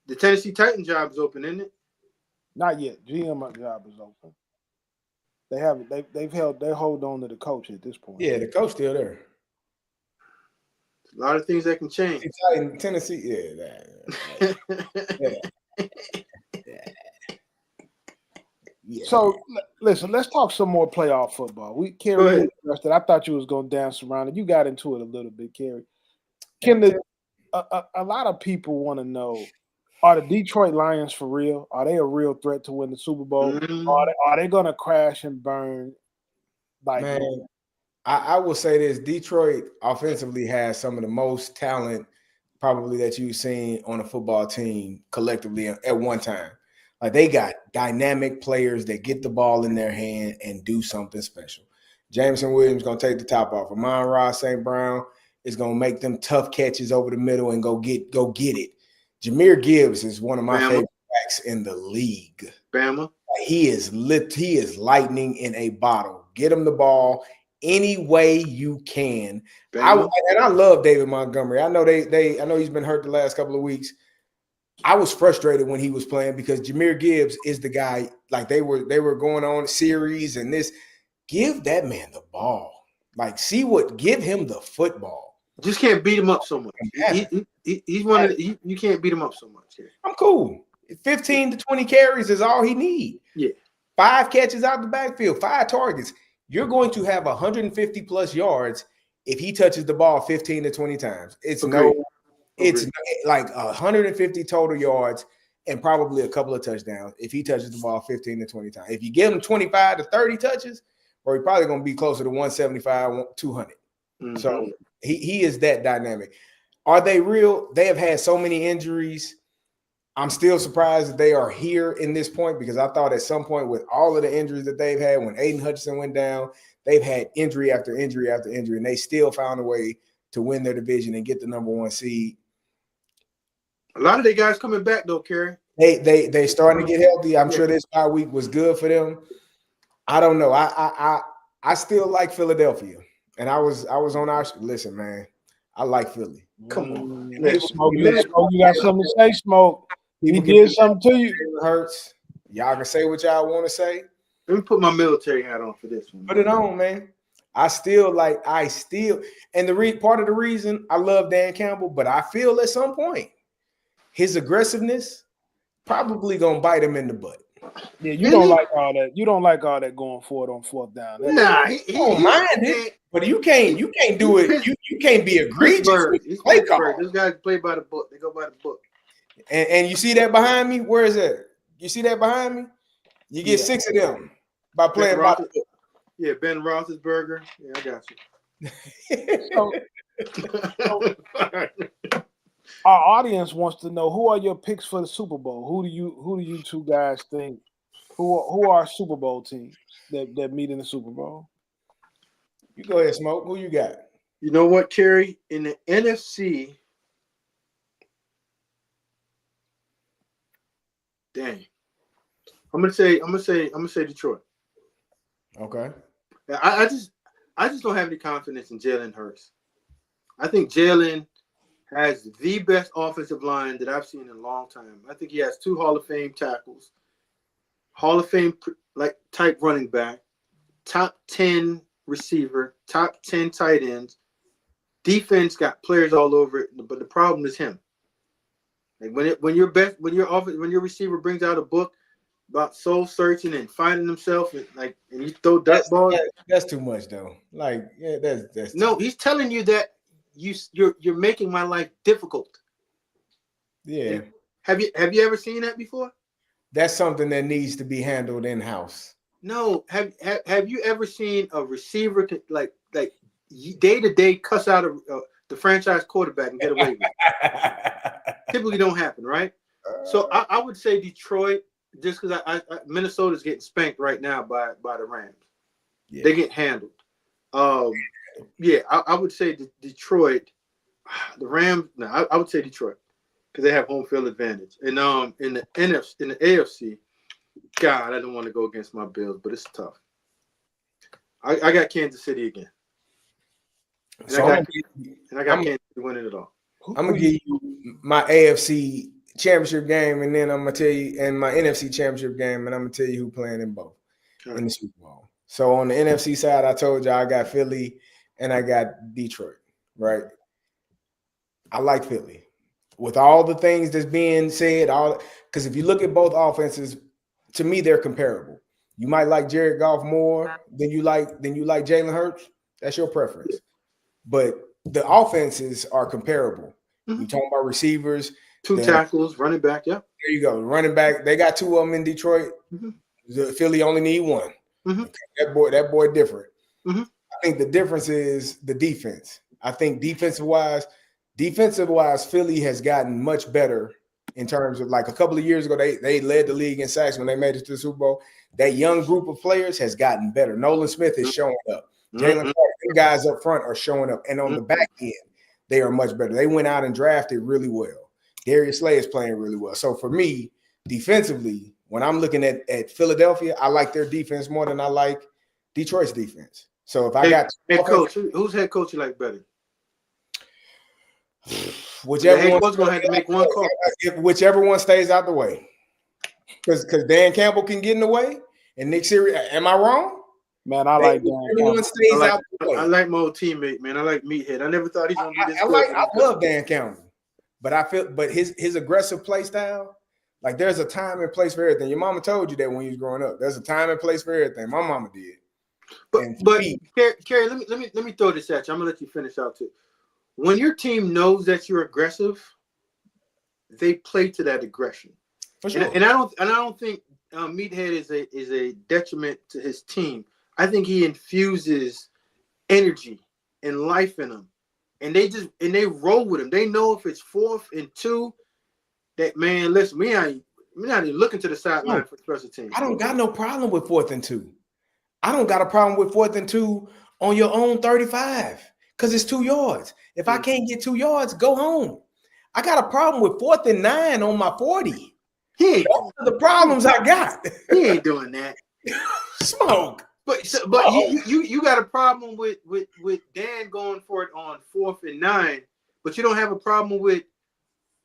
The Tennessee Titans job is open, isn't it?
Not yet. GM job is open. They haven't. They've held. They hold on to the coach at this point.
Yeah, the coach still there.
A lot of things that can change.
Tennessee, yeah.
So listen, let's talk some more playoff football. Kerry, I thought you was gonna dance around it. You got into it a little bit, Kerry. A lot of people want to know: are the Detroit Lions for real? Are they a real threat to win the Super Bowl? Are they gonna crash and burn?
Man, I will say this: Detroit offensively has some of the most talent probably that you've seen on a football team collectively at one time. Like they got dynamic players that get the ball in their hand and do something special. Jameson Williams going to take the top off. Amon-Ra St. Brown is going to make them tough catches over the middle and go get it. Jahmyr Gibbs is one of my favorite backs in the league.
Bama.
He is lightning in a bottle. Get him the ball any way you can. I love David Montgomery. I know I know he's been hurt the last couple of weeks. I was frustrated when he was playing because Jahmyr Gibbs is the guy. Like they were going on a series and this. Give that man the ball. Like give him the football.
Just can't beat him up so much. He's one of you can't beat him up so much. Yeah.
I'm cool. 15 to 20 carries is all he needs.
Yeah. 5
catches out the backfield, 5 targets. You're going to have 150 plus yards if he touches the ball 15 to 20 times. It's like 150 total yards and probably a couple of touchdowns if he touches the ball 15 to 20 times. If you give him 25 to 30 touches, or he's probably going to be closer to 175, 200. Mm-hmm. So he is that dynamic. Are they real? They have had so many injuries. I'm still surprised that they are here in this point because I thought at some point with all of the injuries that they've had, when Aiden Hutchinson went down, they've had injury after injury after injury, and they still found a way to win their division and get the number 1 seed.
A lot of the guys coming back though, Kerry.
They starting to get healthy. I'm sure this bye week was good for them. I don't know. I still like Philadelphia, and I was on our listen, man. I like Philly.
Come on,
Smoke. You got something to say, Smoke? He did something to you.
It hurts. Y'all can say what y'all want to say.
Let me put my military hat on for this one.
Put it on, man. And part of the reason I love Dan Campbell, but I feel at some point his aggressiveness probably gonna bite him in the butt.
Yeah, you don't like all that. You don't like all that going forward on 4th down.
Nah, he don't mind it, but you can't do it. You can't be egregious.
This guy play by the book. They go by the book.
And you see that behind me? Where is that? You see that behind me? You get 6 of them by playing by the book.
Yeah, Ben Roethlisberger. Yeah, I got
you. Our audience wants to know, who are your picks for the Super Bowl? Who do you two guys think? Who are our Super Bowl teams that meet in the Super Bowl?
You go ahead, Smoke. Who you got?
You know what, Kerry? In the NFC, dang, I'm gonna say Detroit.
Okay.
I just don't have any confidence in Jalen Hurts. I think Jalen has the best offensive line that I've seen in a long time. I think he has 2 Hall of Fame tackles, Hall of Fame like type running back, top 10 receiver, top 10 tight ends. Defense got players all over it, but the problem is him. Like when your receiver brings out a book about soul searching and finding himself, and you throw dirt balls.
That's too much though. Like, yeah, that's
no. He's telling you that you're making my life difficult.
Yeah.
Have you ever seen that before?
That's something that needs to be handled in house.
No. Have you ever seen a receiver like day to day cuss out the franchise quarterback and get away with it? Typically don't happen, right? So I would say Detroit, just because Minnesota's getting spanked right now by the Rams. Yeah. They get handled. Yeah, I would say Detroit. The Rams. No, I would say Detroit because they have home field advantage. And in the AFC, God, I don't want to go against my Bills, but it's tough. I got Kansas City again. And I got Kansas City winning it all.
I'm gonna give you my AFC championship game, and then I'm gonna tell you, and my NFC championship game, and I'm gonna tell you who playing in both in the Super Bowl. So on the NFC side, I told you I got Philly and I got Detroit, right? I like Philly with all the things that's being said, because if you look at both offenses, to me they're comparable. You might like Jared Goff more than you like Jalen Hurts. That's your preference, but the offenses are comparable. Mm-hmm. You're talking about receivers,
2 tackles, running back. Yeah,
there you go. Running back, they got 2 of them in Detroit. Mm-hmm. Philly only need 1. Mm-hmm. That boy different. Mm-hmm. I think the difference is the defense. I think defensive wise, Philly has gotten much better in terms of, like, a couple of years ago, they led the league in sacks when they made it to the Super Bowl. That young group of players has gotten better. Nolan Smith is showing up. Jalen Clark, the guys up front are showing up. And on the back end, they are much better. They went out and drafted really well. Darius Slay is playing really well. So for me, defensively, when I'm looking at Philadelphia, I like their defense more than I like Detroit's defense. So if I got
coach, who's head coach you like better?
Whichever
one's gonna have to make one call.
Whichever one stays out the way. Because Dan Campbell can get in the way, and Nick Sirianni. Am I wrong?
Man, I like Dan Campbell.
I like my old teammate, man. I like Meathead. I never thought he's gonna be this good.
I love Dan Campbell, but his aggressive play style, like, there's a time and place for everything. Your mama told you that when you was growing up. There's a time and place for everything. My mama did.
But Kerry, let me throw this at you. I'm gonna let you finish out too. When your team knows that you're aggressive, they play to that aggression. For sure. And I don't think Meathead is a detriment to his team. I think he infuses energy and life in them, and they roll with him. They know if it's 4th and 2, that, man, listen, we're not even looking to the sideline for the special team.
I don't got no problem with 4th and 2. I don't got a problem with 4th and 2 on your own 35 because it's 2 yards. If I can't get 2 yards, go home. I got a problem with 4th and 9 on my 40. Those are the problems I got.
He ain't doing that.
Smoke.
But you got a problem with Dan going for it on 4th and 9, but you don't have a problem with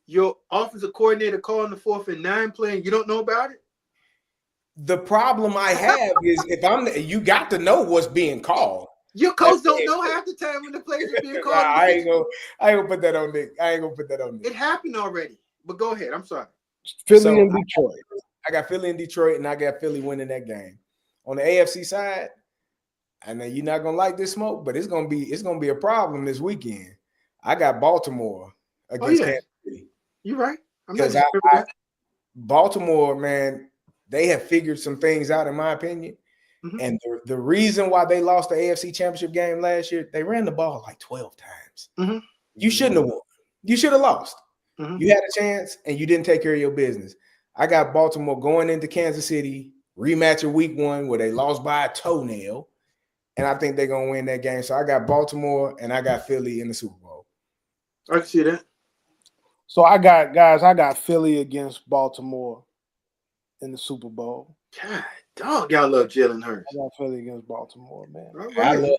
your offensive coordinator calling the 4th and 9 play and you don't know about it?
The problem I have is you got to know what's being called.
Your coach don't know half the time when the plays are being called.
I ain't gonna put that on Nick.
It happened already. But go ahead. I'm sorry.
Philly and Detroit.
I got Philly and Detroit, and I got Philly winning that game. On the AFC side, I know you're not gonna like this smoke, but it's gonna be a problem this weekend. I got Baltimore against Kansas City.
You're right.
Because Baltimore, man, they have figured some things out, in my opinion. Mm-hmm. And the reason why they lost the AFC Championship game last year, they ran the ball like 12 times. Mm-hmm. You shouldn't have won. You should have lost. Mm-hmm. You had a chance, and you didn't take care of your business. I got Baltimore going into Kansas City, rematch of week 1 where they lost by a toenail, and I think they're going to win that game. So I got Baltimore, and I got Philly in the Super Bowl.
I can see that.
So I got Philly against Baltimore in the Super Bowl.
God Dog, y'all love Jalen Hurts.
I got Philly against Baltimore, man.
Right.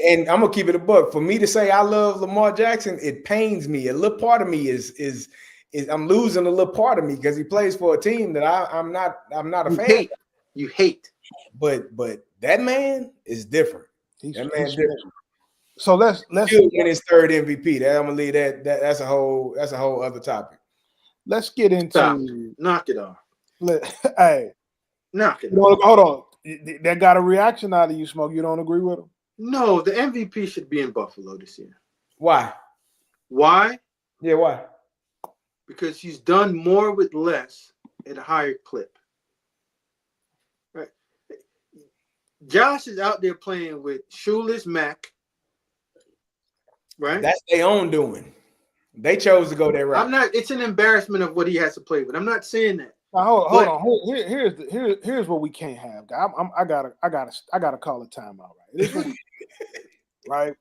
And I'm gonna keep it a buck. For me to say I love Lamar Jackson, it pains me. A little part of me is I'm losing a little part of me because he plays for a team that I'm not a fan.
You hate.
But that man is different. That man's different.
So let's
win his third MVP. I'm gonna leave that's a whole other topic.
Let's get into
knock it off.
Hey,
knock it off.
Hold on. That got a reaction out of you, Smoke. You don't agree with him?
No, the MVP should be in Buffalo this year.
Why?
Why?
Yeah, why?
Because he's done more with less at a higher clip. Right. Josh is out there playing with shoeless Mac. Right?
That's their own doing. They chose to go that route.
It's an embarrassment of what he has to play with. I'm not saying that.
Now, hold on. Here's what we can't have. I gotta call a timeout. Right. Right.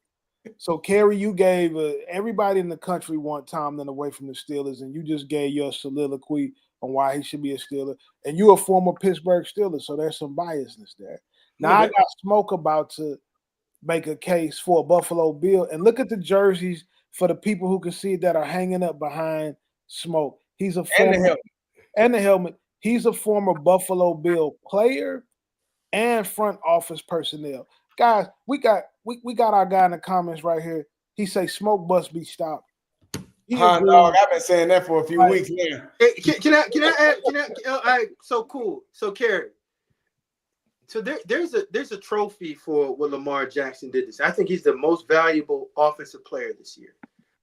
So, Kerry, you gave everybody in the country want Tomlin away from the Steelers, and you just gave your soliloquy on why he should be a Steeler. And you're a former Pittsburgh Steeler, so there's some biasness there. Now, I got Smoke about to make a case for a Buffalo Bill, and look at the jerseys for the people who can see it that are hanging up behind Smoke. He's a former and the helmet. He's a former Buffalo Bill player and front office personnel. Guys, we got our guy in the comments right here. He say Smoke must be stopped.
Dog, I've been saying that for a few weeks now.
Hey, can I add? So cool. So Kerry. So there's a trophy for what Lamar Jackson did this. I think he's the most valuable offensive player this year.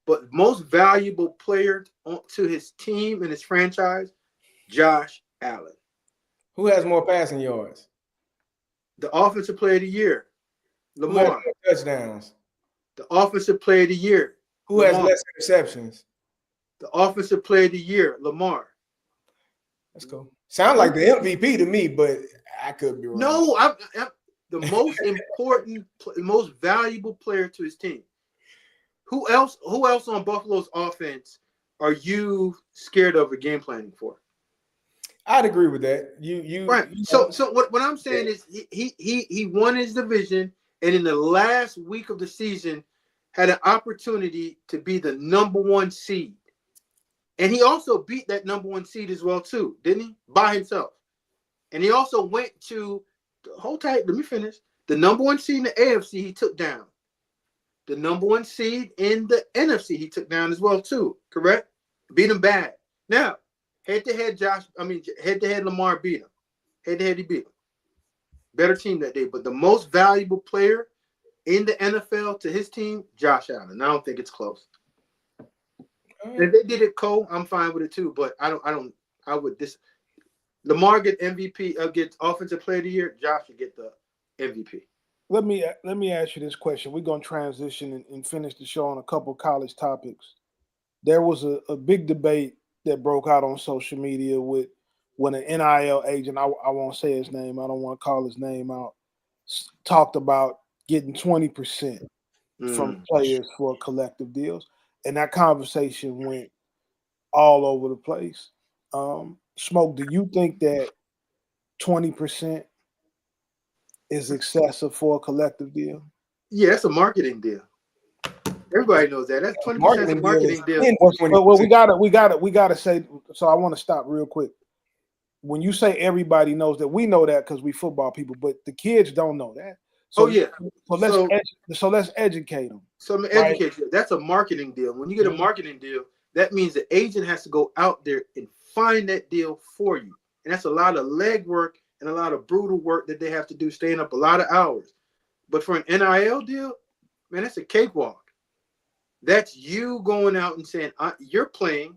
But most valuable player to his team and his franchise, Josh Allen.
Who has more passing yards?
The offensive player of the year, Lamar.
Who has more touchdowns?
The offensive player of the year.
Who has less interceptions?
The offensive player of the year, Lamar.
That's cool. Sound like the MVP to me, but I could be wrong.
No, I'm the most important, most valuable player to his team. Who else on Buffalo's offense are you scared of or game planning for?
I'd agree with that. You
right. So what I'm saying is he won his division, and in the last week of the season had an opportunity to be the number one seed. And he also beat that number one seed as well, too, didn't he? By himself. And he also went to hold tight, let me finish. The number one seed in the AFC he took down. The number one seed in the NFC he took down as well, too. Correct? Beat him bad. Now, head-to-head Lamar beat him. Head-to-head he beat him. Better team that day. But the most valuable player in the NFL to his team, Josh Allen. I don't think it's close. If they did it Cole, I'm fine with it too. But I would Lamar get MVP, gets offensive player of the year. Josh should get the MVP.
Let me ask you this question. We're gonna transition and finish the show on a couple college topics. There was a big debate that broke out on social media when an NIL agent, I won't say his name, I don't want to call his name out, talked about getting 20% from players for collective deals. And that conversation went all over the place. Smoke, do you think that 20% is excessive for a collective deal?
Yeah, it's a marketing deal. Everybody knows that. That's 20% marketing deal.
Well, we gotta say. So I want to stop real quick. When you say everybody knows that, we know that because we football people, but the kids don't know that. So, so let's educate them.
So I'm gonna educate you. That's a marketing deal. When you get a marketing deal, that means the agent has to go out there and find that deal for you. And that's a lot of legwork and a lot of brutal work that they have to do, staying up a lot of hours. But for an NIL deal, man, that's a cakewalk. That's you going out and saying, you're playing.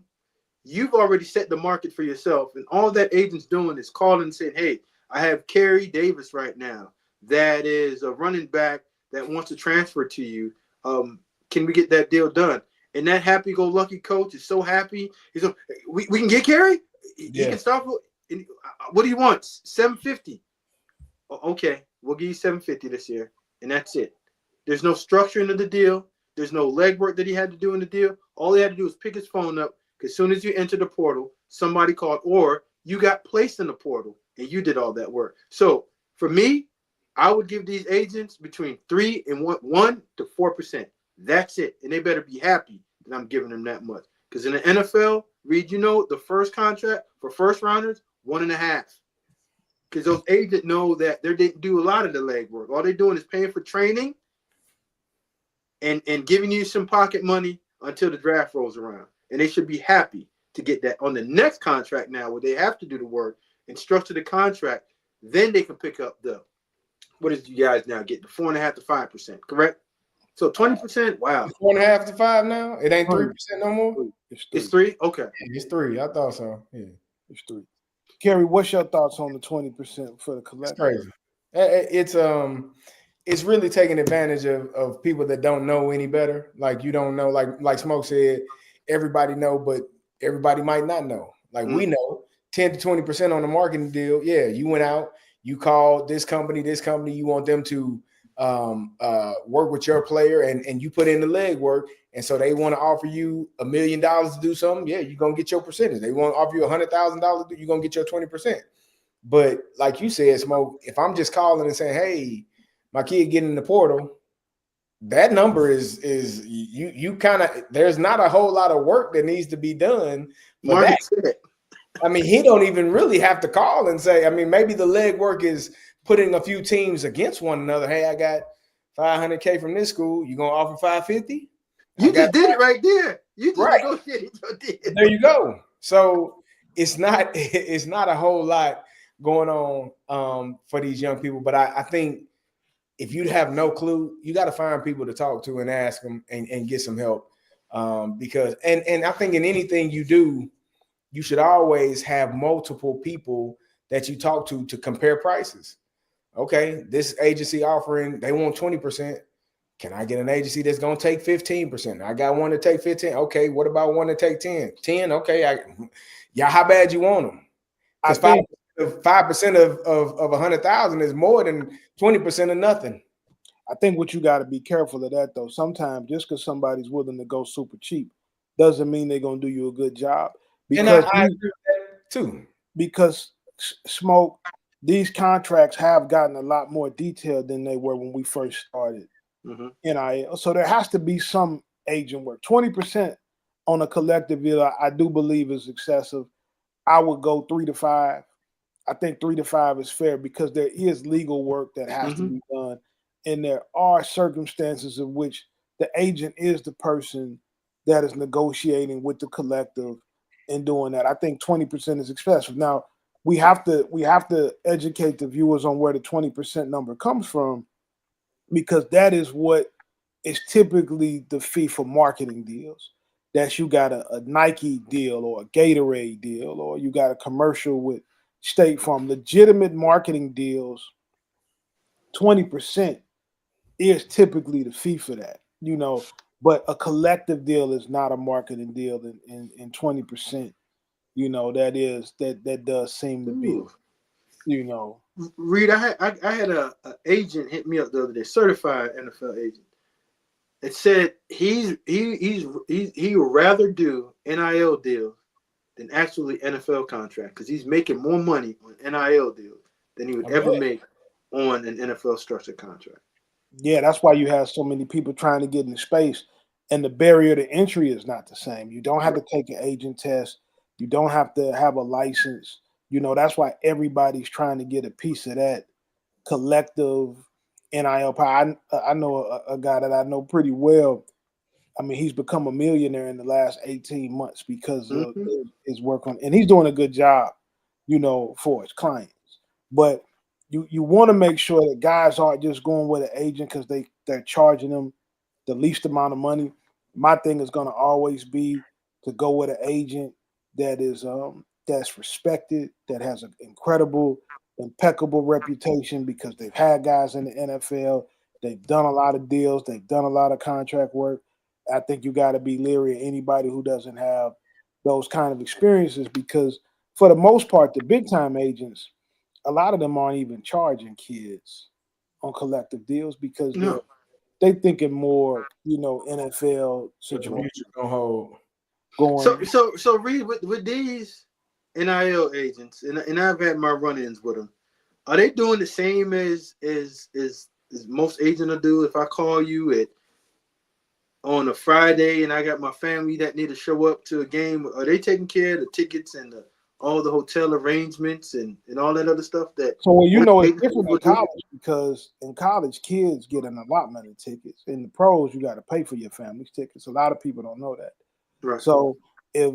You've already set the market for yourself. And all that agent's doing is calling and saying, hey, I have Kerry Davis right now. That is a running back that wants to transfer to you. Can we get that deal done? And that happy-go-lucky coach is so happy. He's like, we can get Kerry? He can start. What do you want? $750. Okay, we'll give you $750 this year, and that's it. There's no structure into the deal. There's no legwork that he had to do in the deal. All he had to do was pick his phone up, because as soon as you enter the portal, somebody called, or you got placed in the portal, and you did all that work. So for me, I would give these agents between 3 and 1 to 4%. That's it, and they better be happy that I'm giving them that much. Because in the NFL, Reed, the first contract for first rounders, 1.5. Because those agents know that they didn't do a lot of the legwork. All they're doing is paying for training and giving you some pocket money until the draft rolls around. And they should be happy to get that on the next contract now, where they have to do the work and structure the contract. Then they can pick up what is you guys now get the 4.5 to 5%, correct? So 20%. Wow,
4.5 to 5 now. It ain't 3% no more.
It's 3. Okay,
it's 3. I thought so. Yeah,
it's 3. Kerry, what's your thoughts on the 20% for the collective?
It's crazy. It's really taking advantage of people that don't know any better. Like you don't know, like Smoke said, everybody know, but everybody might not know. Like we know 10 to 20% on the marketing deal. Yeah, you went out, you called this company, you want them to work with your player and you put in the legwork. And so they want to offer you $1 million to do something. Yeah, you're going to get your percentage. They want to offer you $100,000, you're going to get your 20%. But like you said, Smoke, if I'm just calling and saying, hey, my kid getting in the portal, that number is you kind of, there's not a whole lot of work that needs to be done for that. I mean, he don't even really have to call and say, I mean, maybe the legwork is putting a few teams against one another. Hey, I got $500K from this school. You gonna offer $550?
You just did it right there. You just
right.
negotiated.
There you go. So it's not a whole lot going on for these young people. But I think if you have no clue, you got to find people to talk to and ask them and get some help. Because I think in anything you do, you should always have multiple people that you talk to compare prices. Okay, this agency offering, they want 20%. Can I get an agency that's going to take 15%? I got one to take 15. Okay, what about one to take 10? 10, okay. How bad you want them? Because 5% of 100,000 is more than 20% of nothing.
I think what you got to be careful of that, though. Sometimes just because somebody's willing to go super cheap doesn't mean they're going to do you a good job. Because
I agree with that too.
Because, Smoke, these contracts have gotten a lot more detailed than they were when we first started NIL. So there has to be some agent work. 20% on a collective deal, I do believe is excessive. I would go 3 to 5. I think 3 to 5 is fair because there is legal work that has to be done. And there are circumstances in which the agent is the person that is negotiating with the collective and doing that. I think 20% is excessive. Now, we have to educate the viewers on where the 20% number comes from, because that is what is typically the fee for marketing deals. That's you got a Nike deal or a Gatorade deal, or you got a commercial with State Farm. Legitimate marketing deals, 20% is typically the fee for that, but a collective deal is not a marketing deal in 20%. That does seem to be,
Reed, I had a agent hit me up the other day, certified NFL agent. It said he would rather do NIL deals than actually NFL contract because he's making more money on NIL deals than he would ever make on an NFL structured contract.
Yeah, that's why you have so many people trying to get in the space, and the barrier to entry is not the same. You don't have to take an agent test. You don't have to have a license. That's why everybody's trying to get a piece of that collective NIL pie. I know a guy that I know pretty well. I mean, he's become a millionaire in the last 18 months because of his work on, and he's doing a good job, for his clients. But you want to make sure that guys aren't just going with an agent because they're charging them the least amount of money. My thing is going to always be to go with an agent that is that's respected, that has an incredible, impeccable reputation because they've had guys in the NFL, they've done a lot of deals, they've done a lot of contract work. I think you got to be leery of anybody who doesn't have those kind of experiences because for the most part, the big time agents, a lot of them aren't even charging kids on collective deals because they thinking more, NFL situation.
So Reed, with these, NIL agents, and I've had my run-ins with them. Are they doing the same as most agents will do? If I call you on a Friday and I got my family that need to show up to a game, are they taking care of the tickets and all the hotel arrangements and all that other stuff?
So it's different in college because in college kids get an allotment of tickets. In the pros, you got to pay for your family's tickets. A lot of people don't know that.
Right.
So if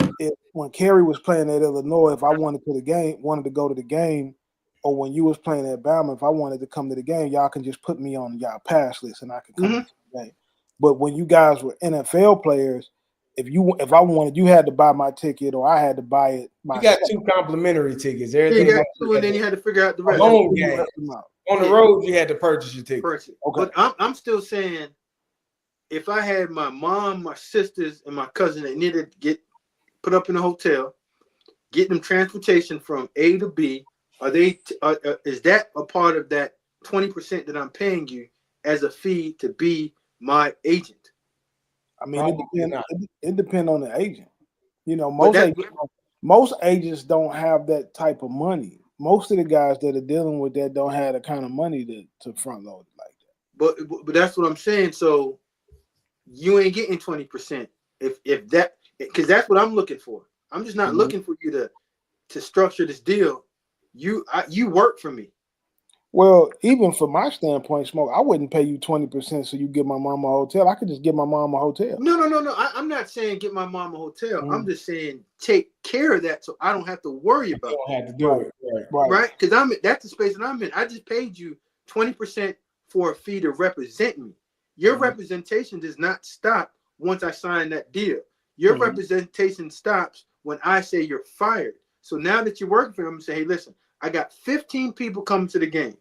when Kerry was playing at Illinois, if I wanted to go to the game, or when you was playing at Bama, if I wanted to come to the game, y'all can just put me on y'all pass list and I can come to the game. But when you guys were NFL players, if I wanted, you had to buy my ticket or I had to buy it myself.
You got 2 complimentary tickets.
Everything you got 2, and then you had to figure out the rest.
On the road, you had to purchase your ticket.
Okay. But I'm still saying, if I had my mom, my sisters, and my cousin that needed to get put up in a hotel, get them transportation from A to B, is that a part of that 20% that I'm paying you as a fee to be my agent?
I mean, it depends on the agent. Most agents don't have that type of money. Most of the guys that are dealing with that don't have the kind of money to front load it like
that. But that's what I'm saying. So you ain't getting 20% if that, because that's what I'm looking for. I'm just not looking for you to structure this deal. You work for me.
Well, even from my standpoint, Smoke, I wouldn't pay you 20% so you give my mom a hotel. I could just give my mom a hotel.
No. I'm not saying get my mom a hotel. I'm just saying take care of that so I don't have to worry about it.
You don't have to do it.
Right? Because that's the space that I'm in. I just paid you 20% for a fee to represent me. Your representation does not stop once I sign that deal. Your representation stops when I say you're fired. So now that you're working for them, say, hey, listen, I got 15 people coming to the game.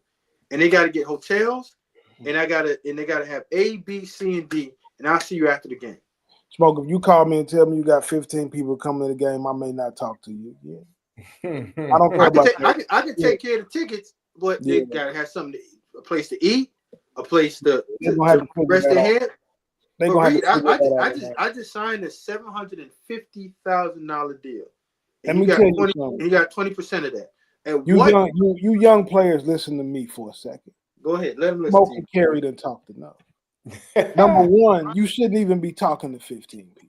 And they got to get hotels, and they got to have A, B, C, and D, and I'll see you after the game.
Smoke, if you call me and tell me you got 15 people coming to the game, I may not talk to you again. I don't care about that.
I can take care of the tickets, but they got to have something to eat, a place to eat, a place to rest their head. I just signed a $750,000 deal. And you got 20% of that. And
you young players, listen to me for a second.
Go ahead. Let them listen
Smoke and Kerry done talked enough. Number one, you shouldn't even be talking to 15 people,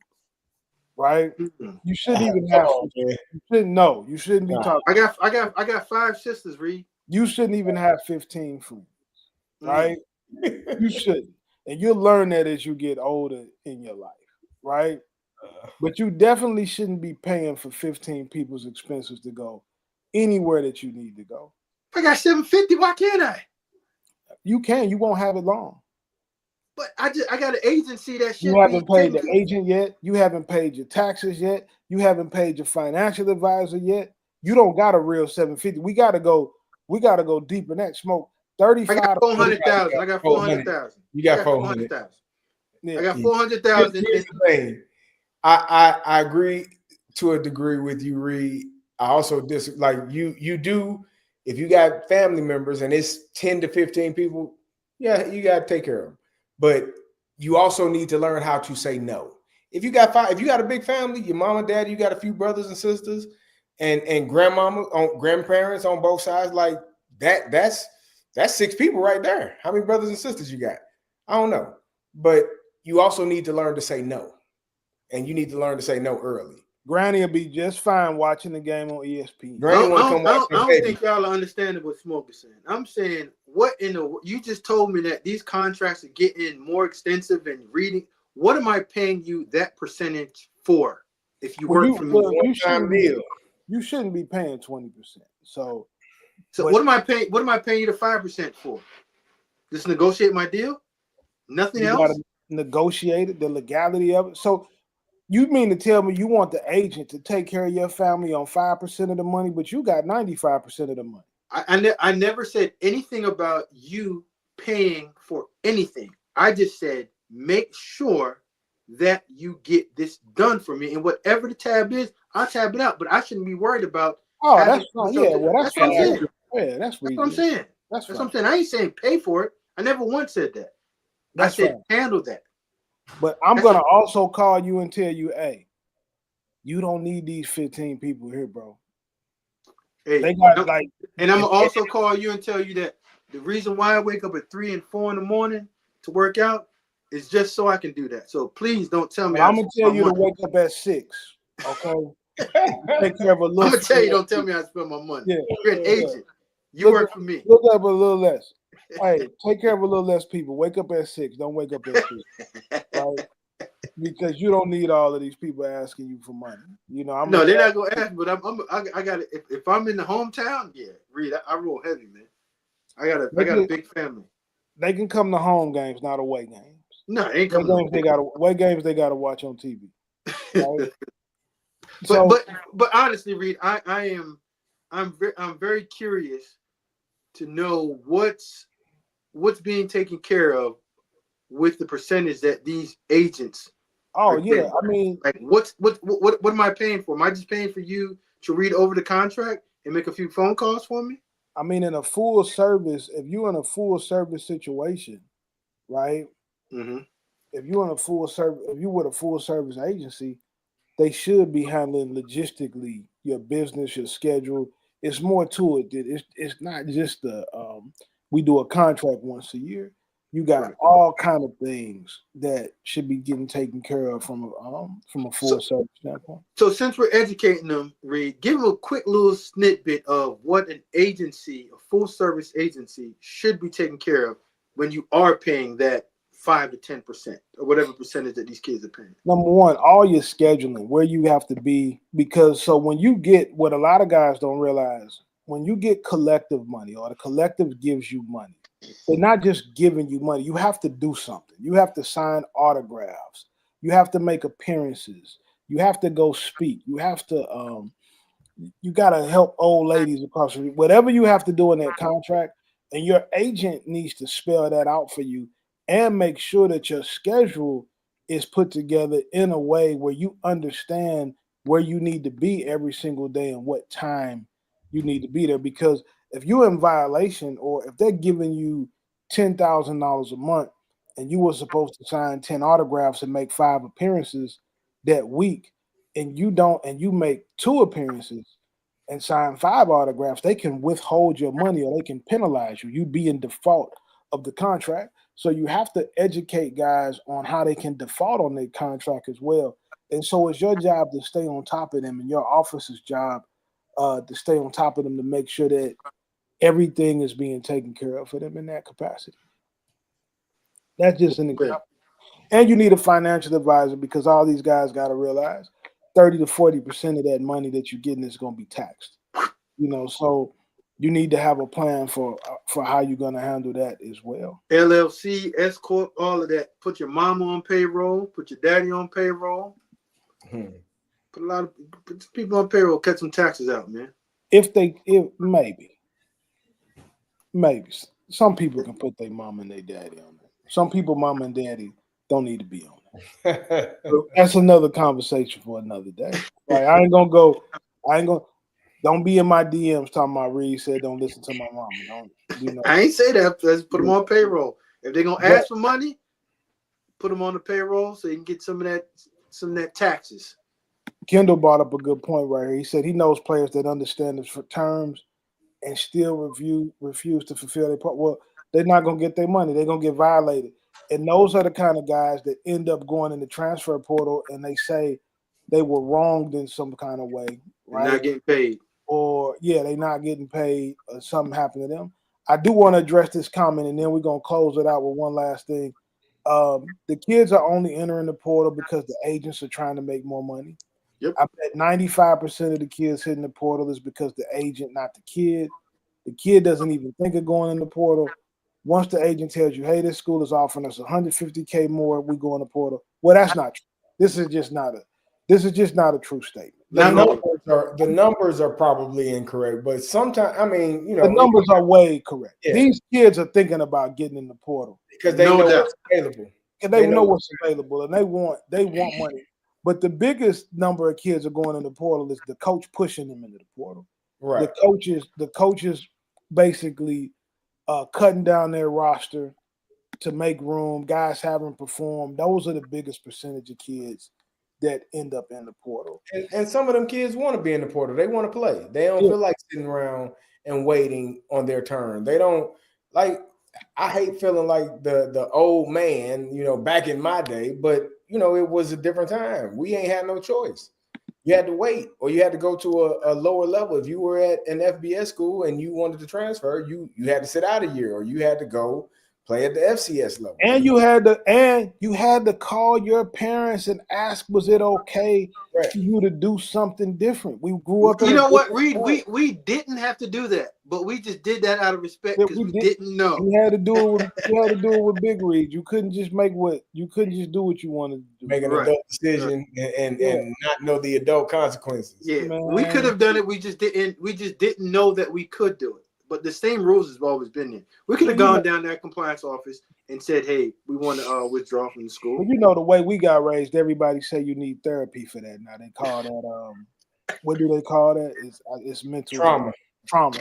right? You shouldn't even have. You shouldn't be talking.
I got 5 sisters, Reed.
You shouldn't even have 15 friends, right? You shouldn't, and you'll learn that as you get older in your life, right? But you definitely shouldn't be paying for 15 people's expenses to go anywhere that you need to go.
I got $750. Why can't I?
You can. You won't have it long.
But I got an agency that shit.
You haven't paid the agent yet. You haven't paid your taxes yet. You haven't paid your financial advisor yet. You don't got a real $750. We gotta go deep in that. Smoke 35.
I got 400,000. I got 400,000.
You got 400,000.
I got 400,000.
I agree to a degree with you, Reed. I also you do. If you got family members and it's 10 to 15 people, yeah, you got to take care of them. But you also need to learn how to say no. If you got a big family, your mom and dad, you got a few brothers and sisters, and grandparents on both sides, like that's 6 people right there. How many brothers and sisters you got? I don't know. But you also need to learn to say no. And you need to learn to say no early.
Granny will be just fine watching the game on ESPN.
I don't think y'all are understanding what Smoke is saying. I'm saying, you just told me that these contracts are getting more extensive and reading. What am I paying you that percentage for? If you work for me,
you shouldn't be paying 20%. So
what am I paying? What am I paying you the 5% for? Just negotiate my deal? Nothing else?
Gotta negotiate it, the legality of it. So you mean to tell me you want the agent to take care of your family on 5% of the money, but you got 95% of the money?
I never said anything about you paying for anything. I just said make sure that you get this done for me, and whatever the tab is, I'll tab it out. But I shouldn't be worried about.
Oh, that's fine. Yeah, well, that's
what I'm saying.
Yeah,
that's what I'm saying. That's what I'm saying. I ain't saying pay for it. I never once said that. I said handle that.
But I'm going to also call you and tell you, hey, you don't need these 15 people here, bro.
Hey,
They got like,
and I'm gonna also call you and tell you that the reason why I wake up at 3 and 4 in the morning to work out is just so I can do that. So please don't tell me.
I'm gonna tell you to wake up at 6. Okay. Take care of a little.
I'm gonna tell you, don't tell me how to spend my money.
Yeah,
You're an agent. You
look
work for me.
Look up a little less. Hey, take care of a little less people. Wake up at 6. Don't wake up at 6. Right? Because you don't need all of these people asking you for money. You know,
No, they're not gonna ask, but I got it. If I'm in the hometown, yeah, Reed, I roll heavy, man. I got a big family.
They can come to home games, not away games.
No, it ain't coming.
Away games they gotta watch on TV. Right?
but honestly, Reed, I'm very curious to know what's being taken care of with the percentage that these agents.
Oh yeah, I mean,
like what am I paying for? Am I just paying for you to read over the contract and make a few phone calls for me?
I mean, in a full service, if you're in a full service situation, right?
Mm-hmm.
If you're with a full service agency, they should be handling logistically your business, your schedule. It's more to it. It's not just we do a contract once a year. You got all kind of things that should be getting taken care of from a full service standpoint.
So since we're educating them, Reed, give them a quick little snippet of what an agency, a full service agency, should be taking care of when you are paying that 5 to 10% or whatever percentage that these kids are paying.
Number one, all your scheduling, where you have to be, because so when you get what a lot of guys don't realize, when you get collective money or the collective gives you money, they're not just giving you money. You have to do something. You have to sign autographs. You have to make appearances. You have to go speak. You have to you got to help old ladies across the street. Whatever you have to do in that contract, and your agent needs to spell that out for you and make sure that your schedule is put together in a way where you understand where you need to be every single day and what time you need to be there. Because if you're in violation or if they're giving you $10,000 a month and you were supposed to sign 10 autographs and make 5 appearances that week, and you don't, and you make 2 appearances and sign 5 autographs, they can withhold your money or they can penalize you. You be in default of the contract. So you have to educate guys on how they can default on their contract as well. And so it's your job to stay on top of them, and your office's job to stay on top of them to make sure that everything is being taken care of for them in that capacity. That's just an example. And you need a financial advisor, because all these guys got to realize 30 to 40% of that money that you're getting is going to be taxed. You know, so you need to have a plan for how you're going to handle that as well.
LLC, S corp, all of that. Put your mama on payroll. Put your daddy on payroll. Put people on payroll. Cut some taxes out, man.
If maybe some people can put their mom and their daddy on there. Some people, mama and daddy, don't need to be on there. So that's another conversation for another day. Right? Don't be in my DMs talking about Reed said don't listen to my mama. Don't, you know.
I ain't say that. Let's put them on payroll. If they're gonna ask for money, put them on the payroll so you can get some of that taxes.
Kendall brought up a good point right here. He said he knows players that understand the terms and still refuse to fulfill their part. Well, they're not gonna get their money. They're gonna get violated. And those are the kind of guys that end up going in the transfer portal and they say they were wronged in some kind of way, right?
They're not getting paid.
Or they're not getting paid or something happened to them. I do want to address this comment, and then we're going to close it out with one last thing. The kids are only entering the portal because the agents are trying to make more money.
Yep.
I bet 95% of the kids hitting the portal is because the agent, not the kid. The kid doesn't even think of going in the portal. Once the agent tells you, hey, this school is offering us $150K more, we go in the portal. Well, that's not true. This is just not a true statement.
The numbers are probably incorrect, but sometimes, I mean, you know,
the numbers are way correct.
Yeah.
These kids are thinking about getting in the portal
because they know what's available.
And they know what's available, and they want money. But the biggest number of kids are going in the portal is the coach pushing them into the portal.
Right.
The coaches basically cutting down their roster to make room. Guys haven't performed. Those are the biggest percentage of kids that end up in the portal.
And some of them kids want to be in the portal. They want to play. They don't feel like sitting around and waiting on their turn. They don't like. I hate feeling like the old man, back in my day. But it was a different time. We ain't had no choice. You had to wait, or you had to go to a lower level. If you were at an FBS school and you wanted to transfer, you had to sit out a year, or you had to go play at the FCS level.
And you had to call your parents and ask, was it okay for you to do something different? We grew up.
You know what, Reed? We didn't have to do that, but we just did that out of respect because we didn't know.
You had to do it with Big Reed. You couldn't just do what you wanted to do.
Make an adult decision and not know the adult consequences.
Yeah, man. We could have done it. We just didn't know that we could do it. But the same rules has always been there. We could have gone down to that compliance office and said, "Hey, we want to withdraw from the school."
Well, the way we got raised, everybody say you need therapy for that. Now they call that what do they call that? It's mental trauma.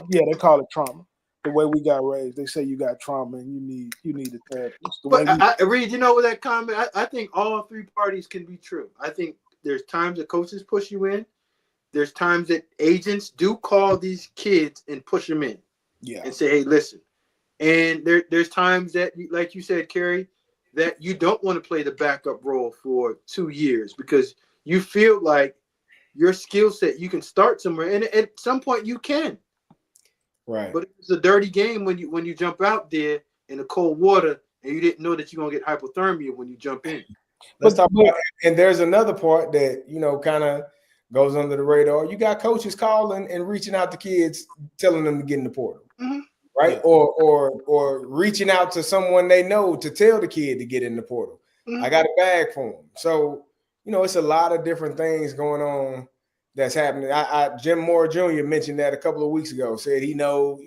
Yeah, they call it trauma. The way we got raised, they say you got trauma and you need a therapist.
Reed, with that comment, I think all three parties can be true. I think there's times that coaches push you in. There's times that agents do call these kids and push them in. Yeah. And say, hey, listen. And there's times that, like you said, Kerry, that you don't want to play the backup role for 2 years because you feel like your skill set, you can start somewhere. And at some point you can. Right. But it's a dirty game when you jump out there in the cold water and you didn't know that you're going to get hypothermia when you jump in.
Let's talk about it. And there's another part that, kind of goes under the radar. You got coaches calling and reaching out to kids, telling them to get in the portal. Mm-hmm. Right. Yeah. Or reaching out to someone they know to tell the kid to get in the portal. Mm-hmm. I got a bag for him. So, it's a lot of different things going on that's happening. Jim Moore Jr. mentioned that a couple of weeks ago, said he knows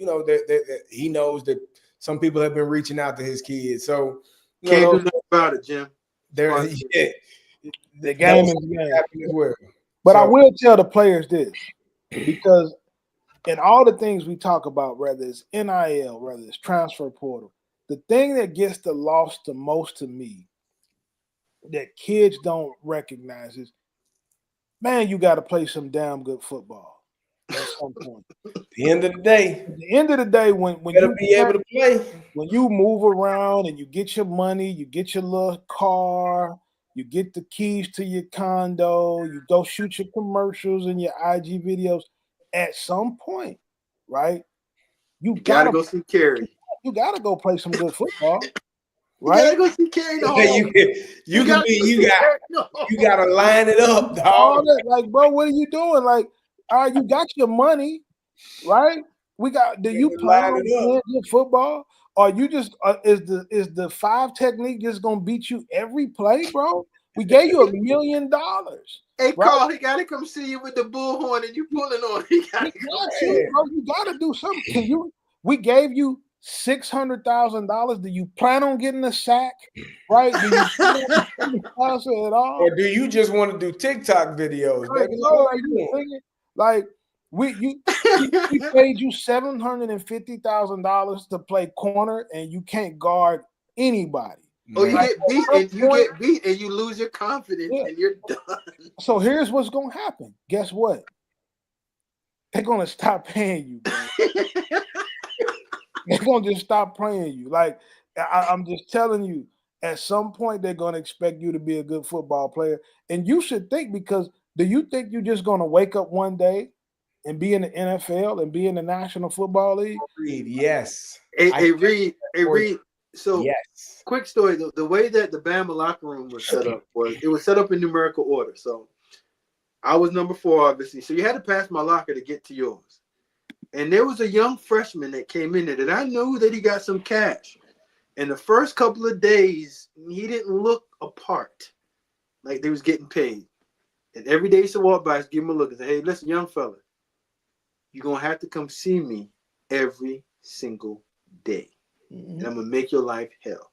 he knows that some people have been reaching out to his kids. So
can't do nothing about it, Jim.
The game is happening as well. But I will tell the players this, because in all the things we talk about, whether it's NIL, whether it's transfer portal, the thing that gets the loss the most to me that kids don't recognize is, man, you got to play some damn good football at some point.
At the end of the day,
when
you be able to play,
when you move around and you get your money, you get your little car, you get the keys to your condo, you go shoot your commercials and your IG videos. At some point, right? You gotta go see Kerry. You gotta go play some good football. Right?
You gotta go see Kerry.
You gotta line it up, dog.
Like, bro, what are you doing? Like, all right, you got your money, right? Do you play on football? Or you just is the 5 technique just gonna beat you every play, bro? We gave you $1 million.
Hey, Carl, he gotta come see you with the bullhorn and you pulling on.
You gotta do something. We gave you $600,000. Do you plan on getting a sack? Right? Do you at all?
Or do you just want to do TikTok videos?
We paid you $750,000 to play corner, and you can't guard anybody.
Oh, you get beat and you lose your confidence and you're done.
So here's what's gonna happen. Guess what? They're gonna stop paying you, bro. They're gonna just stop playing you. Like I'm just telling you, at some point they're gonna expect you to be a good football player. And you should think, because do you think you're just gonna wake up one day and be in the NFL and be in the National Football League?
Yes.
Hey, Reed. So, yes. Quick story. The way that the Bama locker room was set up was set up in numerical order. So, I was number 4, obviously. So, you had to pass my locker to get to yours. And there was a young freshman that came in there that I knew that he got some cash. And the first couple of days, he didn't look apart like they was getting paid. And every day he used to walk by, give him a look and say, hey, listen, young fella, you're going to have to come see me every single day. Mm-hmm. And I'm going to make your life hell.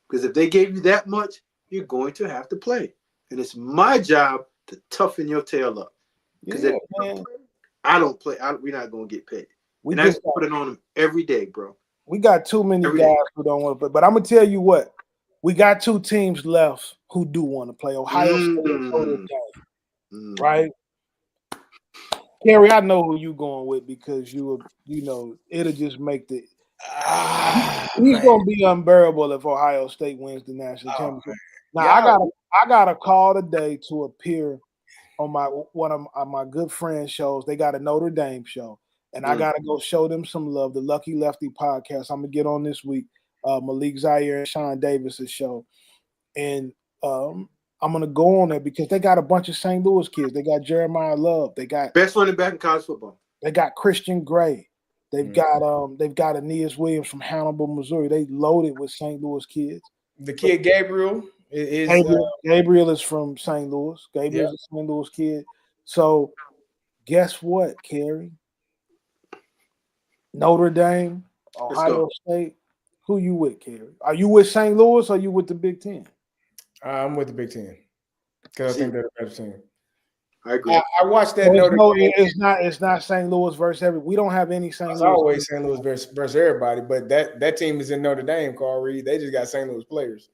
Because if they gave you that much, you're going to have to play. And it's my job to toughen your tail up. Because if I don't play, we're not going to get paid. And I just put it on them every day, bro.
We got too many guys who don't want to play. But I'm going to tell you what. We got 2 teams left who do want to play. Ohio State and Notre Dame, right? Kerry, I know who you going with because it'll just make the he's gonna be unbearable if Ohio State wins the national championship. Now I got a call today to appear on one of my good friends' shows. They got a Notre Dame show, and I gotta go show them some love. The Lucky Lefty podcast. I'm gonna get on this week. Malik Zaire and Sean Davis's show, and I'm gonna go on there because they got a bunch of St. Louis kids. They got Jeremiah Love. They got
best running back in college football.
They got Christian Gray. They've got Aeneas Williams from Hannibal, Missouri. They loaded with St. Louis kids.
The kid Gabriel is
Gabriel is from St. Louis. Gabriel's a St. Louis kid. So guess what, Kerry? Notre Dame, Ohio State. Who you with, Kerry? Are you with St. Louis or are you with the Big Ten?
I'm with the Big Ten because I think they're the better team.
I agree.
I watched that.
It's not St. Louis versus everybody. We don't have any St. Louis.
It's always St. Louis versus everybody, but that team is in Notre Dame, Carl Reed. They just got St. Louis players.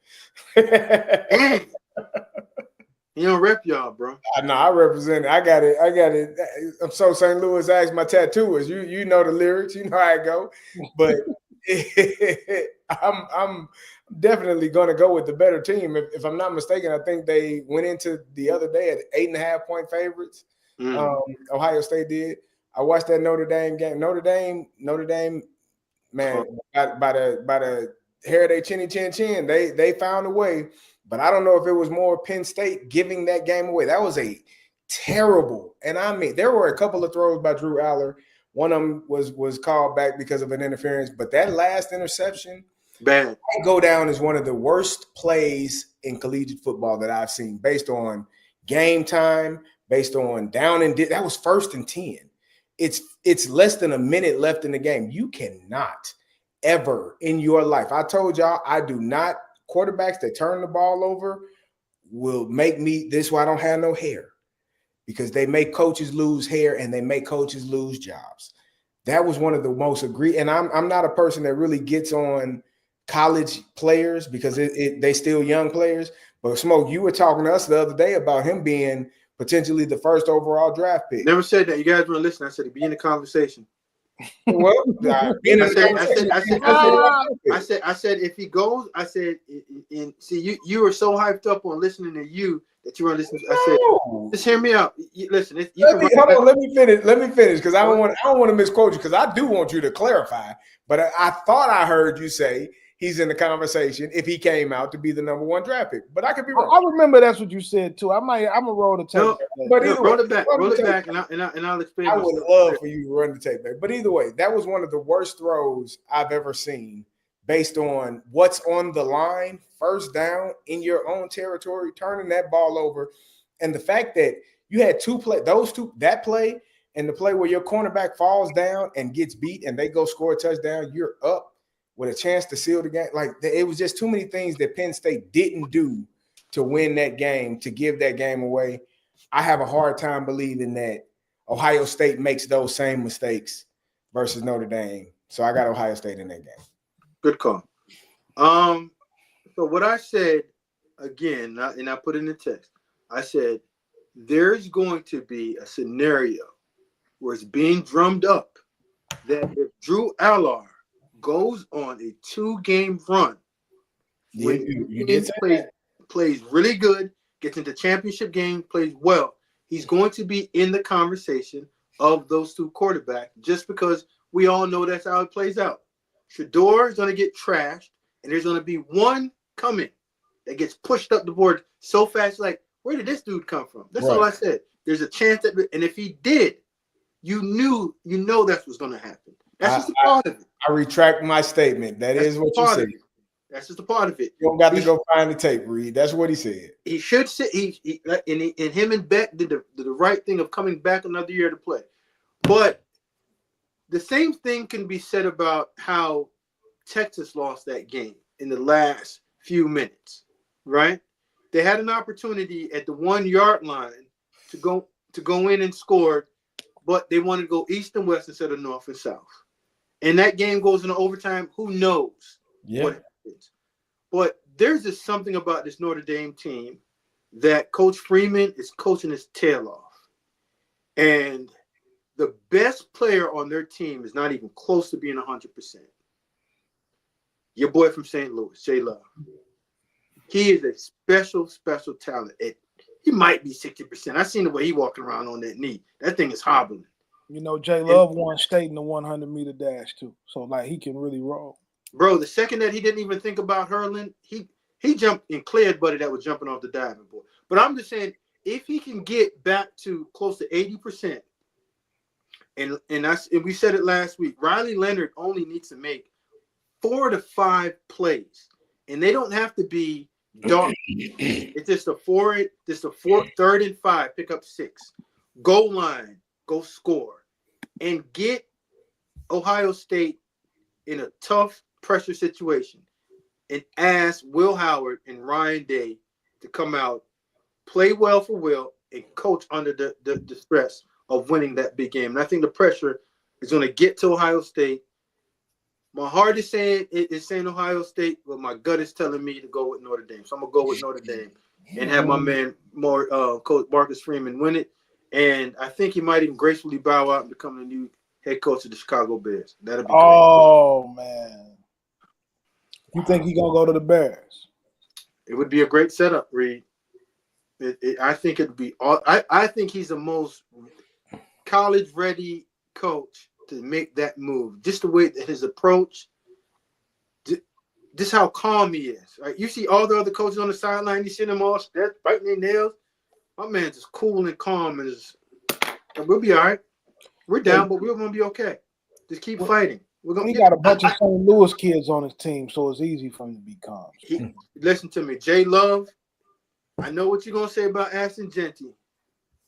You don't rep y'all, bro.
No, I represent it. I got it. I'm so St. Louis. I asked my tattooers. You know the lyrics. You know how I go. But I'm definitely going to go with the better team. If I'm not mistaken, I think they went into the other day at 8.5-point favorites. Ohio State did. I watched that Notre Dame game. Notre Dame, man, by the hair of their chinny chin chin, they found a way. But I don't know if it was more Penn State giving that game away. That was a terrible, and I mean, there were a couple of throws by Drew Aller. One of them was called back because of an interference, but that last interception,
bad,
I go down as one of the worst plays in collegiate football that I've seen, based on game time, based on down and that was 1st and 10. It's less than a minute left in the game. You cannot ever in your life. I told y'all I do not. Quarterbacks that turn the ball over will make me. This is why I don't have no hair, because they make coaches lose hair and they make coaches lose jobs. That was one of the most agreed. And I'm not a person that really gets on college players because they still young players. But Smoke, you were talking to us the other day about him being potentially the 1st overall draft pick.
Never said that. You guys want to listen? I said be in the conversation.
Well,
I said if he goes, I said, and see, you were so hyped up on listening to you that you were listening. I said, just hear me out. Listen,
let me finish because I don't want to misquote you because I do want you to clarify. But I thought I heard you say he's in the conversation if he came out to be the number 1 draft pick. But I could be wrong.
I remember that's what you said too. I'm gonna roll the tape.
No, but roll it back, and I'll explain.
I would love for you to run the tape back. But either way, that was one of the worst throws I've ever seen, based on what's on the line, 1st down in your own territory, turning that ball over, and the fact that you had that play and the play where your cornerback falls down and gets beat, and they go score a touchdown. You're up with a chance to seal the game. Like, it was just too many things that Penn State didn't do to win that game, to give that game away. I have a hard time believing that Ohio State makes those same mistakes versus Notre Dame. So I got Ohio State in that game.
Good call. So what I said, again, and I put in the text, I said there's going to be a scenario where it's being drummed up that if Drew Aller goes on a 2-game run, when he plays really good, gets into championship game, plays well, he's going to be in the conversation of those 2 quarterbacks, just because we all know that's how it plays out. Shedeur is going to get trashed, and there's going to be one coming that gets pushed up the board so fast, like, where did this dude come from? That's all I said. There's a chance that, and if he did, you know that's what's going to happen. That's just a part of it.
I retract my statement. That's is what you said.
That's just a part of it.
You don't got to go find the tape, Reed. That's what he said.
He should say and him and Beck did the right thing of coming back another year to play. But the same thing can be said about how Texas lost that game in the last few minutes, right? They had an opportunity at the 1-yard line to go in and score, but they wanted to go east and west instead of north and south. And that game goes into overtime. Who knows what happens? But there's just something about this Notre Dame team that Coach Freeman is coaching his tail off. And the best player on their team is not even close to being 100%. Your boy from St. Louis, J Love. He is a special, special talent. He might be 60%. I seen the way he walking around on that knee. That thing is hobbling.
You know, J Love won state in the 100-meter dash too. So like he can really roll.
Bro, the second that he didn't even think about hurling, he jumped and cleared buddy that was jumping off the diving board. But I'm just saying, if he can get back to close to 80%, and we said it last week, Riley Leonard only needs to make 4 to 5 plays, and they don't have to be dark. It's just a 3rd and 5, pick up 6, goal line, go score, and get Ohio State in a tough pressure situation, and ask Will Howard and Ryan Day to come out, play well for Will, and coach under the stress of winning that big game. And I think the pressure is going to get to Ohio State. My heart is saying Ohio State, but my gut is telling me to go with Notre Dame. So I'm gonna go with Notre Dame and have my man Coach Marcus Freeman win it. And I think he might even gracefully bow out and become the new head coach of the Chicago Bears. That'd be great.
Oh man. You think he's gonna go to the Bears?
It would be a great setup, Reed. I think it'd be all. I think he's the most college-ready coach to make that move. Just the way that his approach, just how calm he is. Right? You see all the other coaches on the sideline, you see them all biting their nails. My man's just cool and calm, and we'll be all right. We're down, but we're gonna be okay. Just keep fighting.
He got a bunch of St. Louis kids on his team, so it's easy for him to be calm.
Listen to me, J Love. I know what you're gonna say about Ashton Genty,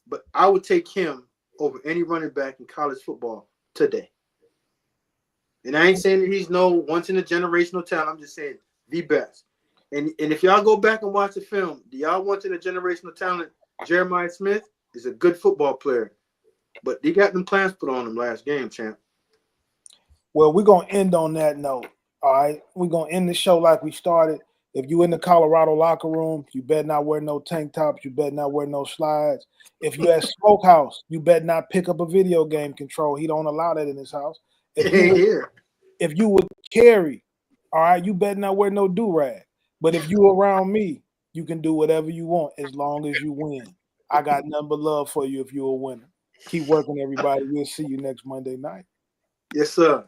but I would take him over any running back in college football today. And I ain't saying that he's no once in a generational talent. I'm just saying the best. And if y'all go back and watch the film, do y'all once in a generational talent? Jeremiah Smith is a good football player, but he got them clamps put on him last game, champ.
Well, we're going to end on that note, all right? We're going to end the show like we started. If you in the Colorado locker room, you better not wear no tank tops. You better not wear no slides. If you at Smokehouse, you better not pick up a video game control. He don't allow that in his house. If you would carry, all right, you better not wear no do-rag. But if you around me, you can do whatever you want as long as you win. I got nothing but love for you if you're a winner. Keep working, everybody. We'll see you next Monday night.
Yes, sir.